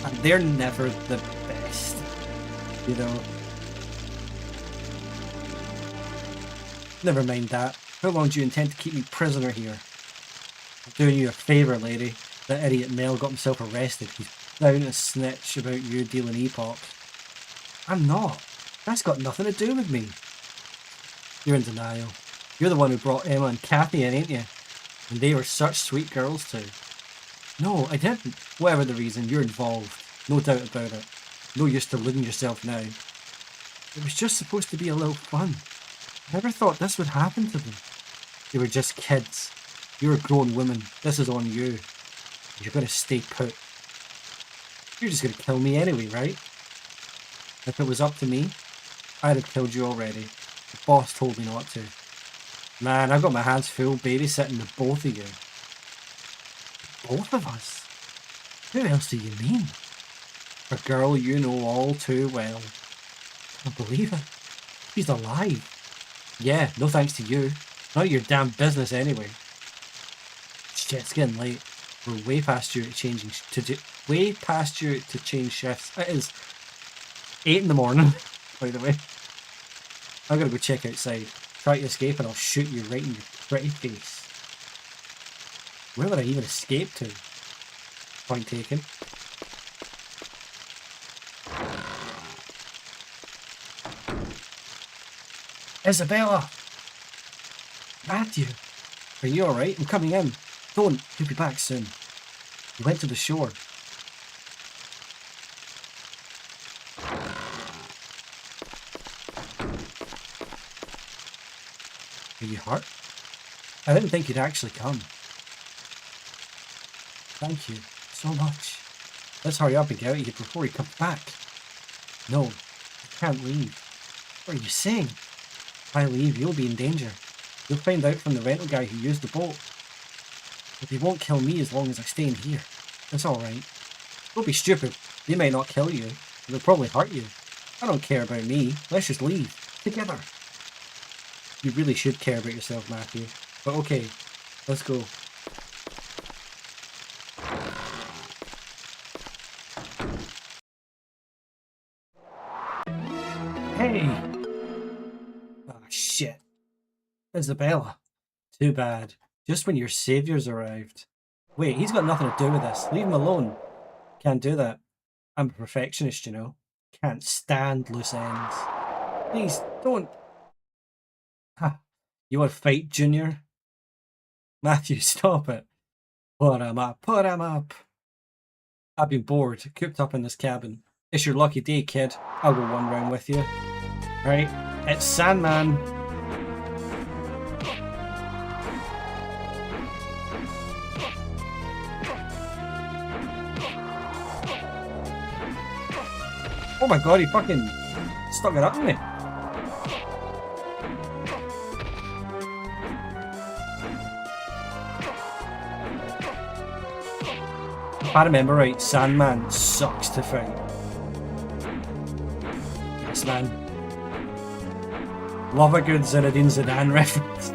And they're never the best, you know. Never mind that. How long do you intend to keep me prisoner here? I'm doing you a favour, lady. That idiot Mel got himself arrested. He's down a snitch about you dealing epoch. I'm not. That's got nothing to do with me. You're in denial. You're the one who brought Emma and Kathy in, ain't you? And they were such sweet girls too. No, I didn't. Whatever the reason, you're involved. No doubt about it. No use deluding yourself now. It was just supposed to be a little fun. I never thought this would happen to them. They were just kids. You're a grown woman. This is on you. You're going to stay put. You're just going to kill me anyway, right? If it was up to me, I'd have killed you already. The boss told me not to. Man, I've got my hands full babysitting the both of you. Both of us? Who else do you mean? A girl you know all too well. I can't believe it. She's alive. Yeah, no thanks to you. None of your damn business anyway. Shit, it's getting late. We're way past you to change shifts. It is 8 in the morning, by the way. I'm gonna go check outside. Try to escape and I'll shoot you right in your pretty face. Where would I even escape to? Point taken. Isabella! Matthew! Are you alright? I'm coming in. Don't. He'll be back soon. He went to the shore. Are you hurt? I didn't think you'd actually come. Thank you so much. Let's hurry up and get out of here before he comes back. No, I can't leave. What are you saying? If I leave, you'll be in danger. You'll find out from the rental guy who used the boat. But they won't kill me as long as I stay in here. It's alright. Don't be stupid. They may not kill you, but they'll probably hurt you. I don't care about me. Let's just leave. Together. You really should care about yourself, Matthew. But okay, let's go. Hey! Oh shit. Isabella. Too bad. Just when your savior's arrived. Wait, he's got nothing to do with this. Leave him alone. Can't do that. I'm a perfectionist, you know. Can't stand loose ends. Please, don't. Ha. You want to fight, Junior? Matthew, stop it. Put him up. Put him up. I've been bored, cooped up in this cabin. It's your lucky day, kid. I'll go one round with you. Right, it's Sandman. Oh my god, he fucking stuck it up in me. If I remember right, Sandman sucks to fight. Yes, man. Love a good Zinedine Zidane reference.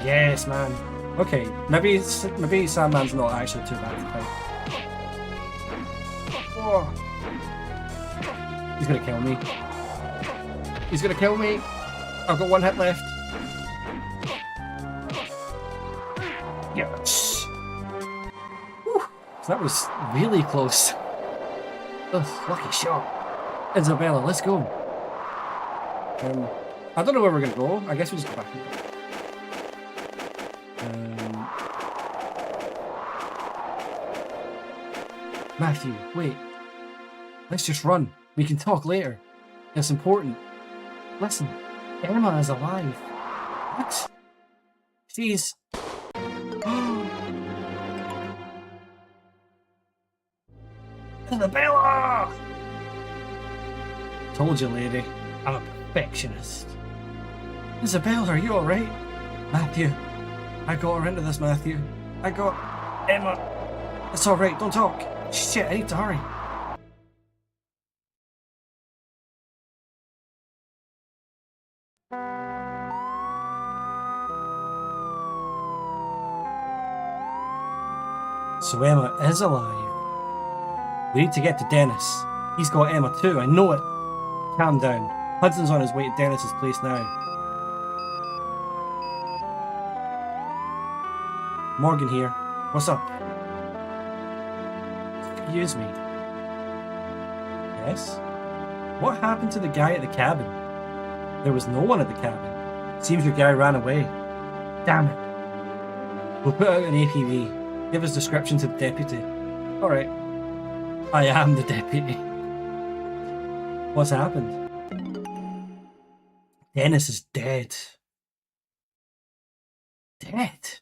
Yes, man. Okay, maybe Sandman's not actually too bad to fight. Whoa. He's gonna kill me. He's gonna kill me. I've got one hit left. Yes. Whew. That was really close. Ugh, lucky shot. Isabella, let's go. I don't know where we're gonna go. I guess we just go back. Matthew, wait. Let's just run. We can talk later. It's important. Listen, Emma is alive. What? She's... Isabella! Told you, lady. I'm a perfectionist. Isabella, are you alright? Matthew. I got her into this, Matthew. I got... Emma. It's alright, don't talk. Shit, I need to hurry. So Emma is alive. We need to get to Dennis. He's got Emma too, I know it. Calm down. Hudson's on his way to Dennis's place now. Morgan here. What's up? Excuse me. Yes? What happened to the guy at the cabin? There was no one at the cabin. Seems your guy ran away. Damn it. We'll put out an APB. Give us description to the deputy. Alright. I am the deputy. What's happened? Dennis is dead. Dead?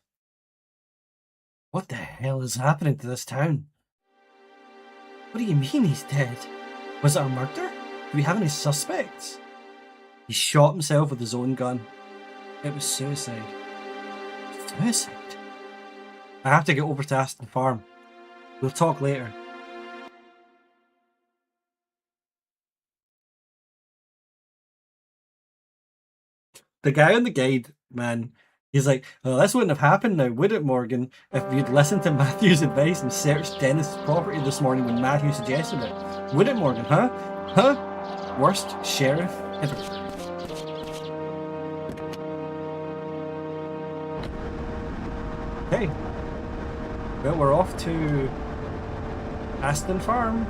What the hell is happening to this town? What do you mean he's dead? Was it a murder? Do we have any suspects? He shot himself with his own gun. It was suicide. Suicide? I have to get over to Aston Farm. We'll talk later. The guy on the guide, man, he's like, oh, this wouldn't have happened now, would it, Morgan, if you'd listened to Matthew's advice and searched Dennis' property this morning when Matthew suggested it? Would it, Morgan, huh? Huh? Worst sheriff ever. Okay. Well, we're off to Aston Farm.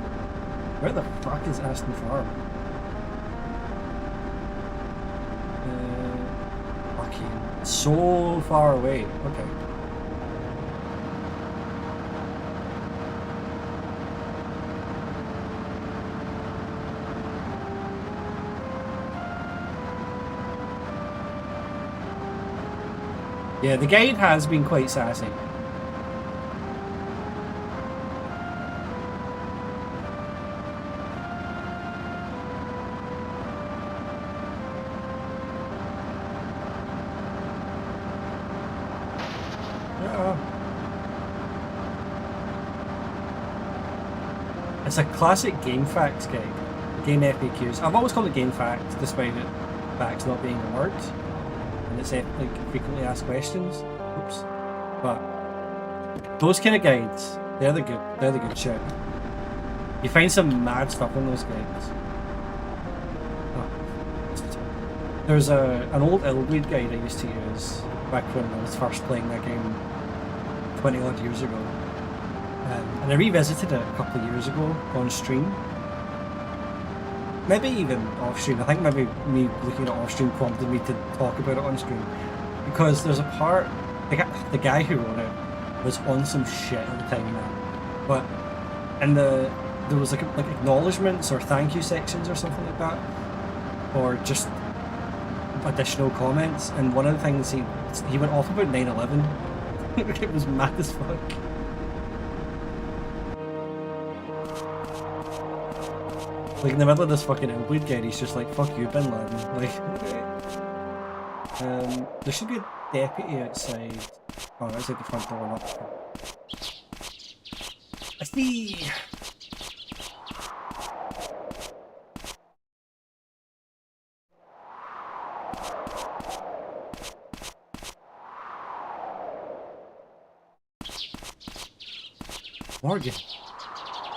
Where the fuck is Aston Farm? Fucking so far away. Okay. Yeah, the guide has been quite sassy. It's a classic game facts guide. Game FAQs. I've always called it game facts, despite it facts not being a word. And it's like frequently asked questions. Oops. But those kind of guides, they're the good shit. You find some mad stuff in those guides. Oh. There's an old Illweed guide I used to use back when I was first playing that game 20 odd years ago. And I revisited it a couple of years ago on stream. Maybe even off stream. I think maybe me looking at off stream prompted me to talk about it on stream. Because there's a part, the guy who wrote it was on some shit at the time, man. But there was like acknowledgements or thank you sections or something like that, or just additional comments. And one of the things he went off about 9/11. It was mad as fuck. Like in the middle of this fucking Illweed guide, he's just like, fuck you, Bin Laden. Like, there should be a deputy outside. Oh, outside the front door, not the front. I see! Morgan,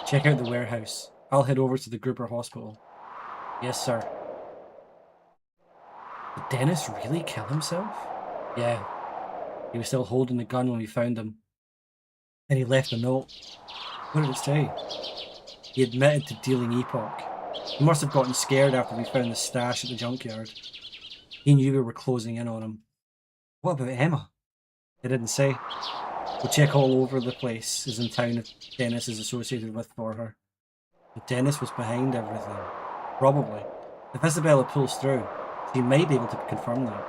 check out the warehouse. I'll head over to the Grouper Hospital. Yes, sir. Did Dennis really kill himself? Yeah. He was still holding the gun when we found him. And he left a note. What did it say? He admitted to dealing Epoch. He must have gotten scared after we found the stash at the junkyard. He knew we were closing in on him. What about Emma? They didn't say. We'll check all over the places in town if Dennis is associated with for her. But Dennis was behind everything. Probably. If Isabella pulls through, she might be able to confirm that.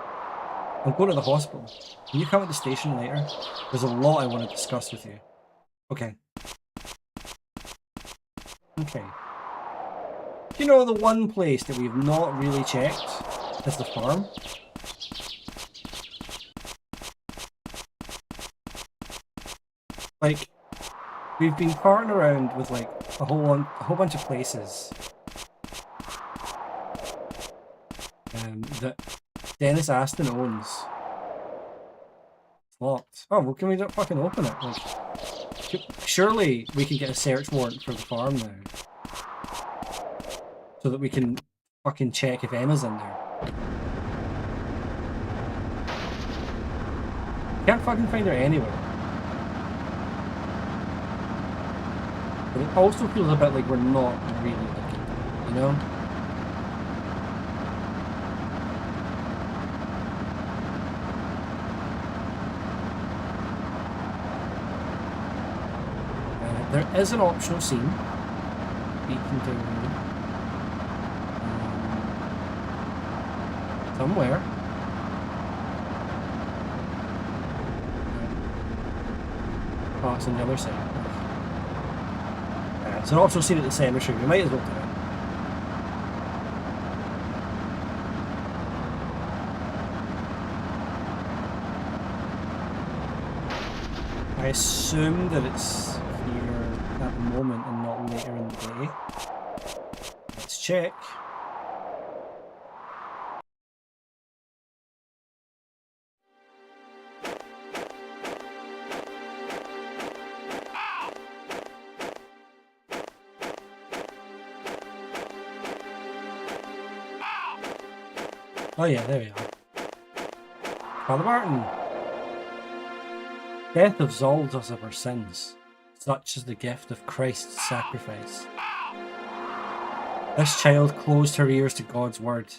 I'm going to the hospital. Can you come at the station later? There's a lot I want to discuss with you. Okay. Okay. You know, the one place that we've not really checked is the farm. Like, we've been farting around with like a whole bunch of places that Dennis Aston owns. It's locked. Oh, well, can we not fucking open it? Like, surely we can get a search warrant for the farm now, so that we can fucking check if Emma's in there. Can't fucking find her anywhere. But it also feels a bit like we're not really looking, you know? There is an optional scene we can do somewhere. Oh, it's on the other side. It's an optional scene at the cemetery. We might as well do it. I assume that it's here at the moment and not later in the day. Let's check. Oh yeah, there we are. Father Martin. Death absolves us of our sins. Such is the gift of Christ's sacrifice. This child closed her ears to God's word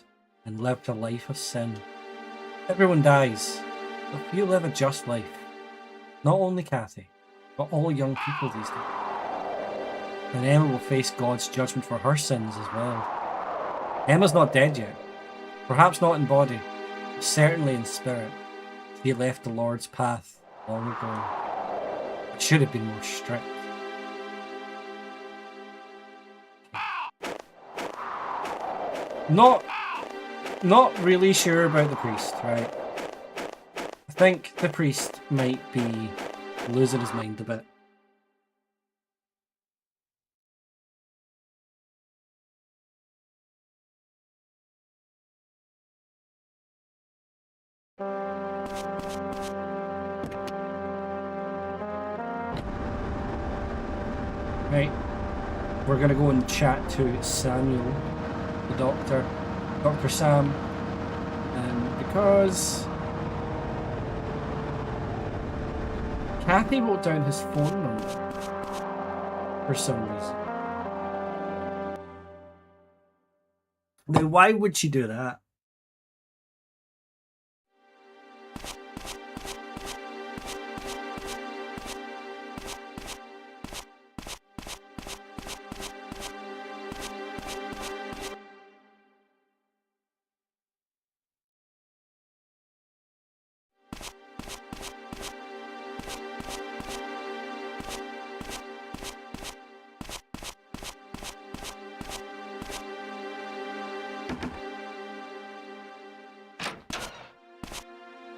and lived a life of sin. Everyone dies, but few live a just life. Not only Kathy, but all young people these days. And Emma will face God's judgment for her sins as well. Emma's not dead yet. Perhaps not in body, but certainly in spirit. She left the Lord's path long ago. It should have been more strict. Not really sure about the priest, right? I think the priest might be losing his mind a bit. Right, we're going to go and chat to Samuel, the doctor, Dr. Sam, because Kathy wrote down his phone number for some reason. Now, why would she do that?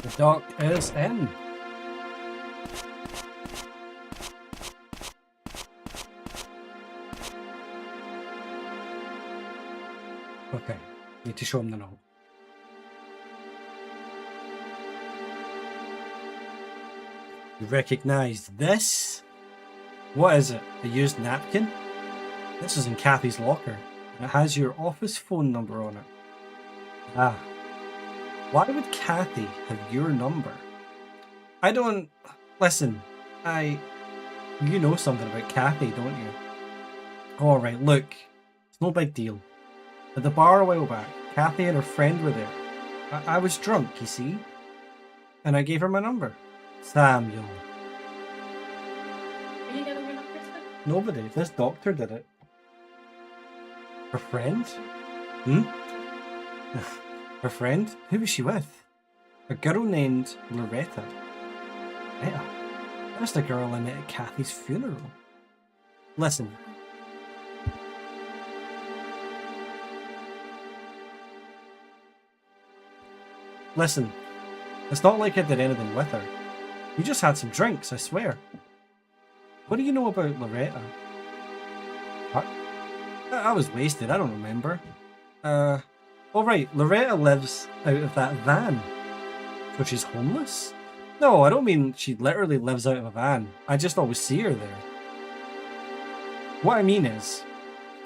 The doc is in. Okay, need to show him the note. You recognize this? What is it? A used napkin? This is in Kathy's locker, and it has your office phone number on it. Ah, Why would Kathy have your number? I don't... Listen, you know something about Kathy, don't you? Alright, look. It's no big deal. At the bar a while back, Kathy and her friend were there. I was drunk, you see? And I gave her my number. Samuel. Are you giving your number to them? Nobody. This doctor did it. Her friend? Hmm? Her friend? Who was she with? A girl named Loretta. Loretta? That was the girl I met at Kathy's funeral. Listen. Listen. It's not like I did anything with her. You just had some drinks, I swear. What do you know about Loretta? What? I was wasted, I don't remember. Oh right, Loretta lives out of that van. So she's homeless? No, I don't mean she literally lives out of a van. I just always see her there. What I mean is,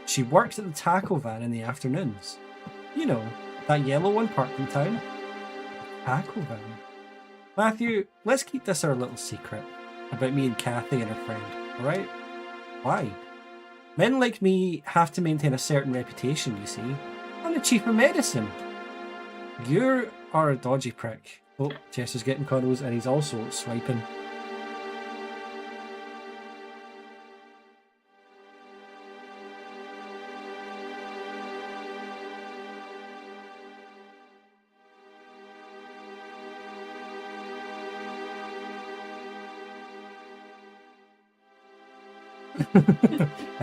she works at the taco van in the afternoons. You know, that yellow one parked in town. Taco van. Matthew, let's keep this our little secret about me and Kathy and her friend, alright? Why? Men like me have to maintain a certain reputation, you see. I'm the chief of medicine. You are a dodgy prick. Oh, Chester's getting cuddles and he's also swiping.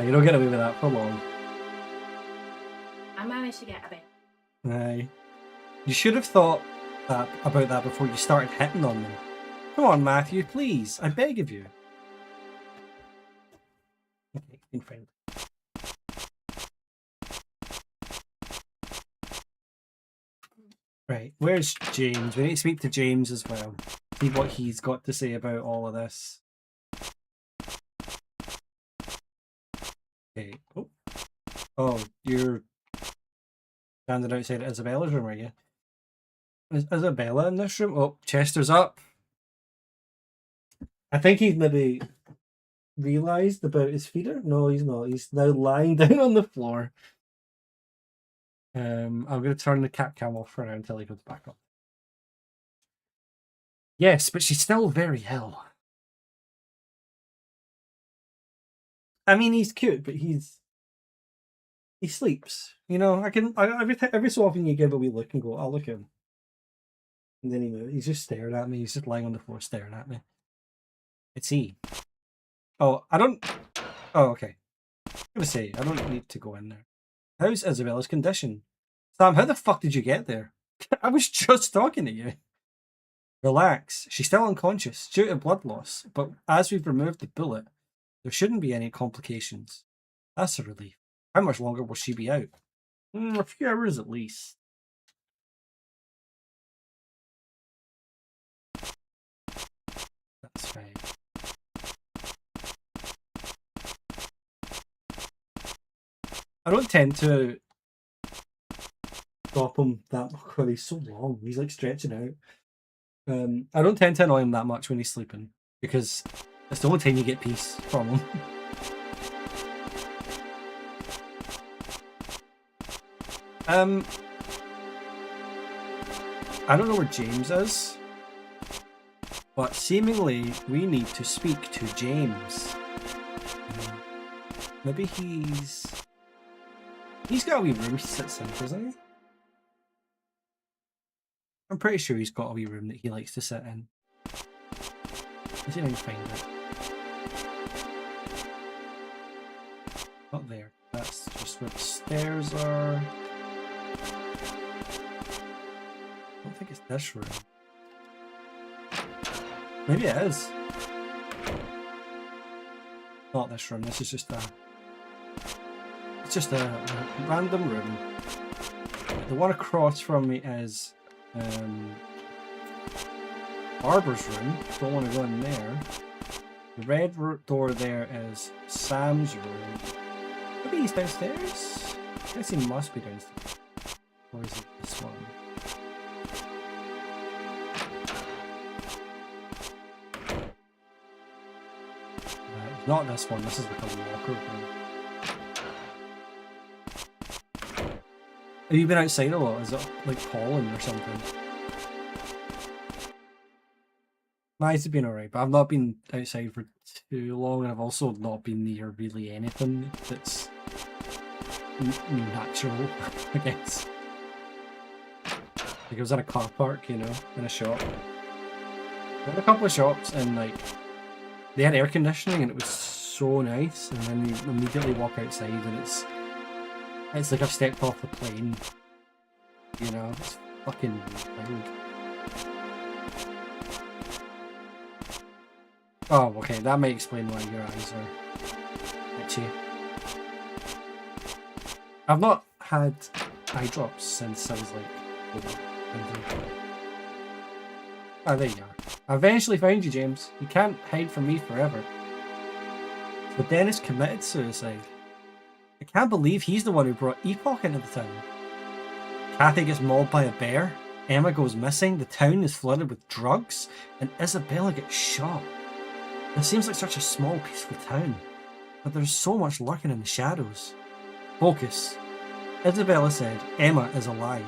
You don't get away with that for long. I managed to get a bit. Aye. You should have thought about that before you started hitting on them. Come on, Matthew, please. I beg of you. Okay, being friendly. Right, where's James? We need to speak to James as well. See what he's got to say about all of this. Okay. Oh, you're standing outside Isabella's room, are you? Is Isabella in this room? Oh, Chester's up. I think he's maybe realised about his feeder. No, he's not. He's now lying down on the floor. I'm going to turn the cat cam off for now until he comes back up. Yes, but she's still very ill. I mean, he's cute, but he sleeps. You know, every so often you give a wee look and go, "I'll look at him," and then he's just staring at me. He's just lying on the floor staring at me. It's he. Oh, I don't. Oh, okay. I'm gonna say I don't need to go in there. How's Isabella's condition? Sam, how the fuck did you get there? I was just talking to you. Relax. She's still unconscious due to blood loss, but as we've removed the bullet, there shouldn't be any complications. That's a relief. How much longer will she be out? A few hours at least. That's fine. I don't tend to stop him that much. Well, he's so long. He's like stretching out. I don't tend to annoy him that much when he's sleeping because it's the only time you get peace from him. I don't know where James is, but seemingly we need to speak to James. Maybe he's got a wee room he sits in, doesn't he? I'm pretty sure he's got a wee room that he likes to sit in. Let's see if I can find it. Not there. That's just where the stairs are. I don't think it's this room. Maybe it is. Not this room. This is just a. It's just a random room. The one across from me is Barbara's room. Don't want to go in there. The red door there is Sam's room. Maybe he's downstairs? I guess he must be downstairs. Or is it this one? Not this one, this is like a locker room. Have you been outside a lot? Is it like pollen or something? Mine's been alright, but I've not been outside for too long, and I've also not been near really anything that's natural, I guess. Like I was in a car park, you know, in a shop. I had a couple of shops and like they had air conditioning and it was so nice, and then you immediately walk outside and it's like I've stepped off the plane. You know, it's fucking wild. Oh, okay, that might explain why your eyes are itchy. I've not had eye drops since I was like 4. Ah, there you are. I eventually found you, James. You can't hide from me forever. But Dennis committed suicide. I can't believe he's the one who brought Epoch into the town. Kathy gets mauled by a bear, Emma goes missing, the town is flooded with drugs, and Isabella gets shot. It seems like such a small, peaceful town, but there's so much lurking in the shadows. Focus. Isabella said Emma is alive,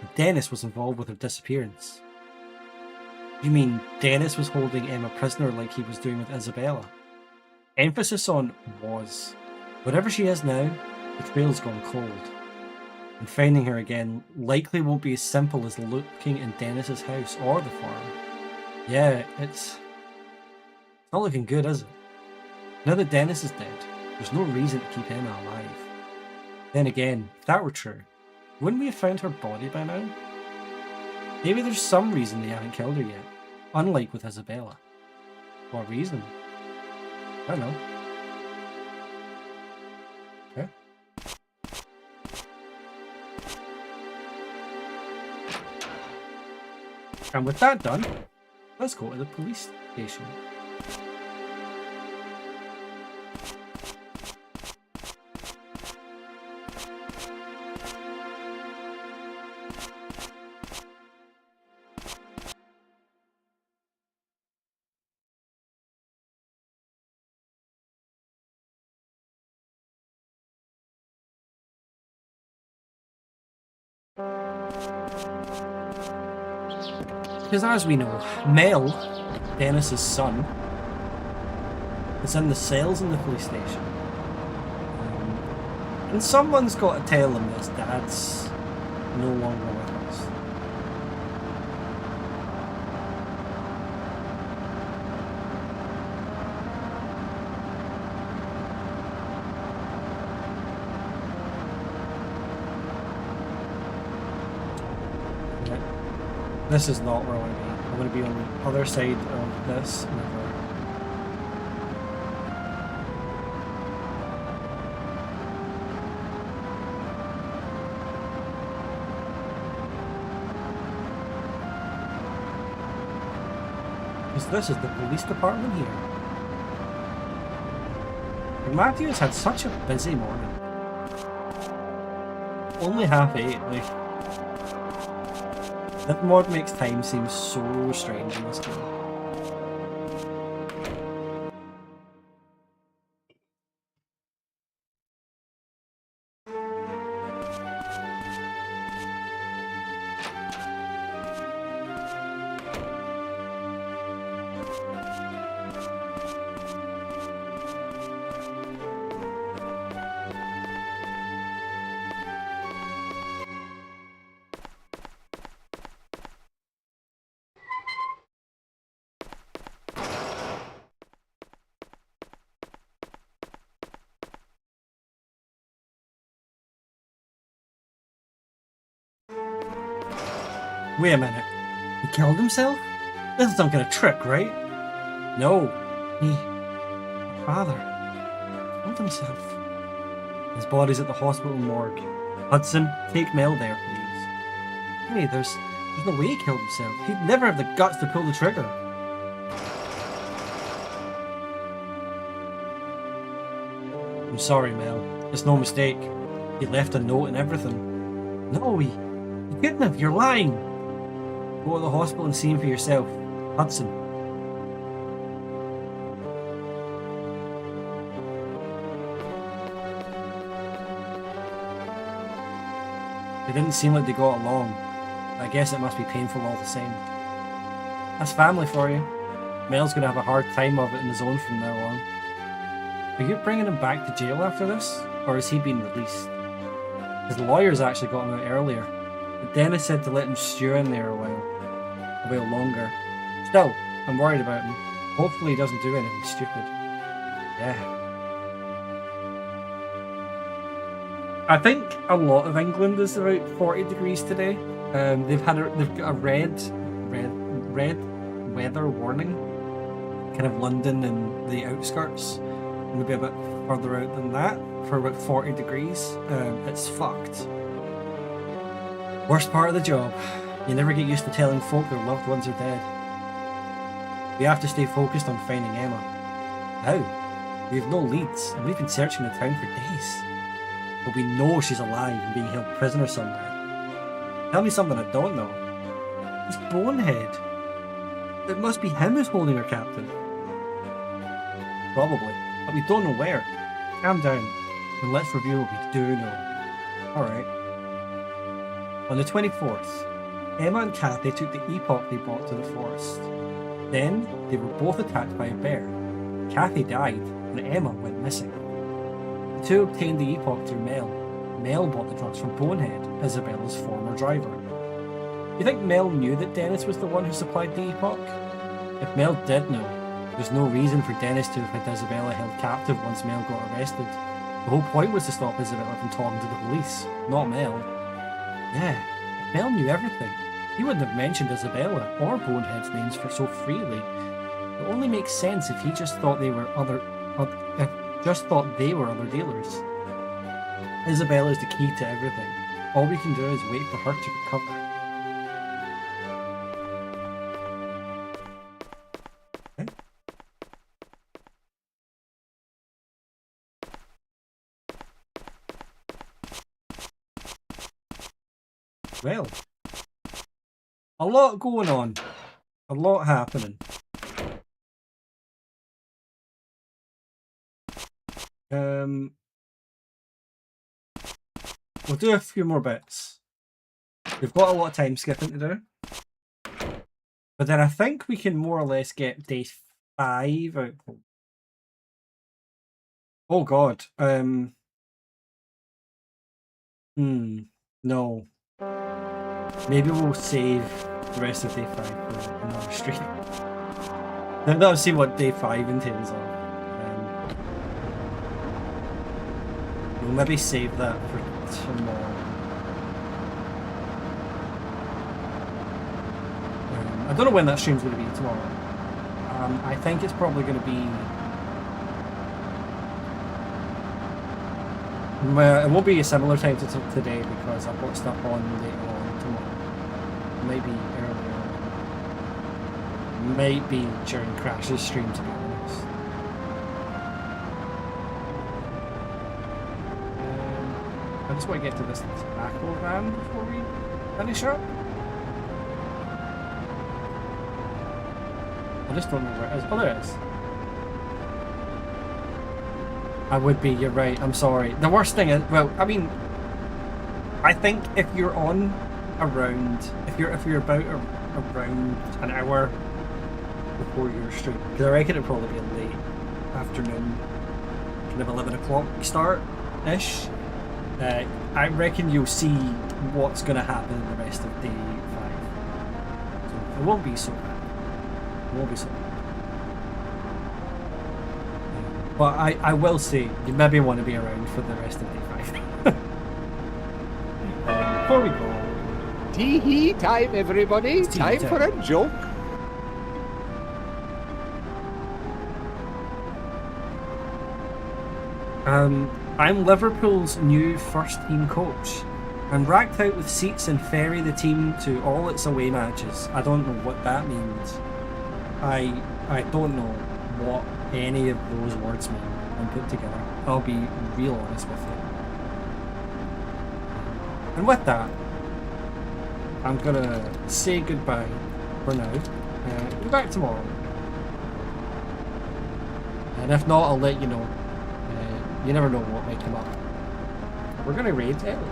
and Dennis was involved with her disappearance. You mean Dennis was holding Emma prisoner like he was doing with Isabella? Emphasis on was. Whatever she is now, the trail's gone cold. And finding her again likely won't be as simple as looking in Dennis's house or the farm. Yeah, it's not looking good, is it? Now that Dennis is dead, there's no reason to keep Emma alive. Then again, if that were true, wouldn't we have found her body by now? Maybe there's some reason they haven't killed her yet, unlike with Isabella. What reason? I don't know. Okay. And with that done, let's go to the police station. Because as we know, Mel, Dennis's son, is in the cells in the police station. And someone's got to tell him that his dad's no longer with us. This is not where I want to be. I want to be on the other side of this river. Because this is the police department here. And Matthew's had such a busy morning. Only 8:30, like... That mod makes time seem so strange in this game. Wait a minute. He killed himself? This is some kind of trick, right? No. My father killed himself. His body's at the hospital morgue. Hudson, take Mel there, please. Hey, there's no way he killed himself. He'd never have the guts to pull the trigger. I'm sorry, Mel. It's no mistake. He left a note and everything. No, he couldn't have. You're lying. Go to the hospital and see him for yourself. Hudson. They didn't seem like they got along. I guess it must be painful all the same. That's family for you. Mel's gonna have a hard time of it in his own from now on. Are you bringing him back to jail after this? Or has he been released? His lawyers actually got him out earlier. But Dennis said to let him stew in there a while longer. Still, I'm worried about him. Hopefully he doesn't do anything stupid. Yeah. I think a lot of England is about 40 degrees today. They've got a red weather warning. Kind of London and the outskirts. Maybe a bit further out than that for about 40 degrees. It's fucked. Worst part of the job. You never get used to telling folk their loved ones are dead. We have to stay focused on finding Emma. How? We have no leads, and we've been searching the town for days. But we know she's alive and being held prisoner somewhere. Tell me something I don't know. It's Bonehead. It must be him who's holding her captive. Probably, but we don't know where. Calm down, and let's review what we do know. Alright. On the 24th, Emma and Kathy took the epoch they brought to the forest. Then, they were both attacked by a bear. Kathy died, and Emma went missing. The two obtained the epoch through Mel. Mel bought the drugs from Bonehead, Isabella's former driver. You think Mel knew that Dennis was the one who supplied the epoch? If Mel did know, there's no reason for Dennis to have had Isabella held captive once Mel got arrested. The whole point was to stop Isabella from talking to the police, not Mel. Yeah, if Mel knew everything, he wouldn't have mentioned Isabella or Bonehead's names for so freely. It only makes sense if he just thought they were other dealers. Isabella is the key to everything. All we can do is wait for her to recover. Okay. Well, a lot going on. A lot happening. We'll do a few more bits. We've got a lot of time skipping to do. But then I think we can more or less get day 5 out. Oh god. No. Maybe we'll save the rest of day 5 for another stream. Then I'll see what day 5 entails of. We'll maybe save that for tomorrow. I don't know when that stream's going to be tomorrow. I think it's probably going to be... it won't be a similar time to today because I've got stuff on later on tomorrow. Maybe earlier. Might be during Crash's stream, to be honest. I just want to get to this tobacco van before we finish up. I just don't know where it is. Oh, there it is. I would be, you're right, I'm sorry. The worst thing is, well, I mean, I think if you're on around, if you're about around an hour before your stream, because I reckon it'll probably be a late afternoon, kind of 11 o'clock start-ish. I reckon you'll see what's going to happen in the rest of day 5. So it won't be so bad. It won't be so bad. But I will say, you maybe want to be around for the rest of day 5. Before we go... Tee-hee time, everybody. Time for a joke. I'm Liverpool's new first team coach. I'm racked out with seats and ferry the team to all its away matches. I don't know what that means. I don't know what any of those words mean when put together. I'll be real honest with you. And with that, I'm gonna say goodbye for now. Be back tomorrow. And if not, I'll let you know. You never know what might come up. We're gonna raid Ellie.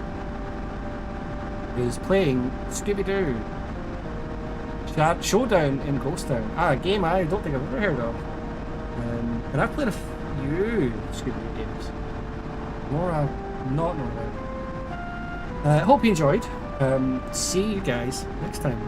is playing Scooby-Doo Showdown in Ghost Town. A game I don't think I've ever heard of. And I've played a few Scooby-Doo games. More I've not known about. Hope you enjoyed. See you guys next time.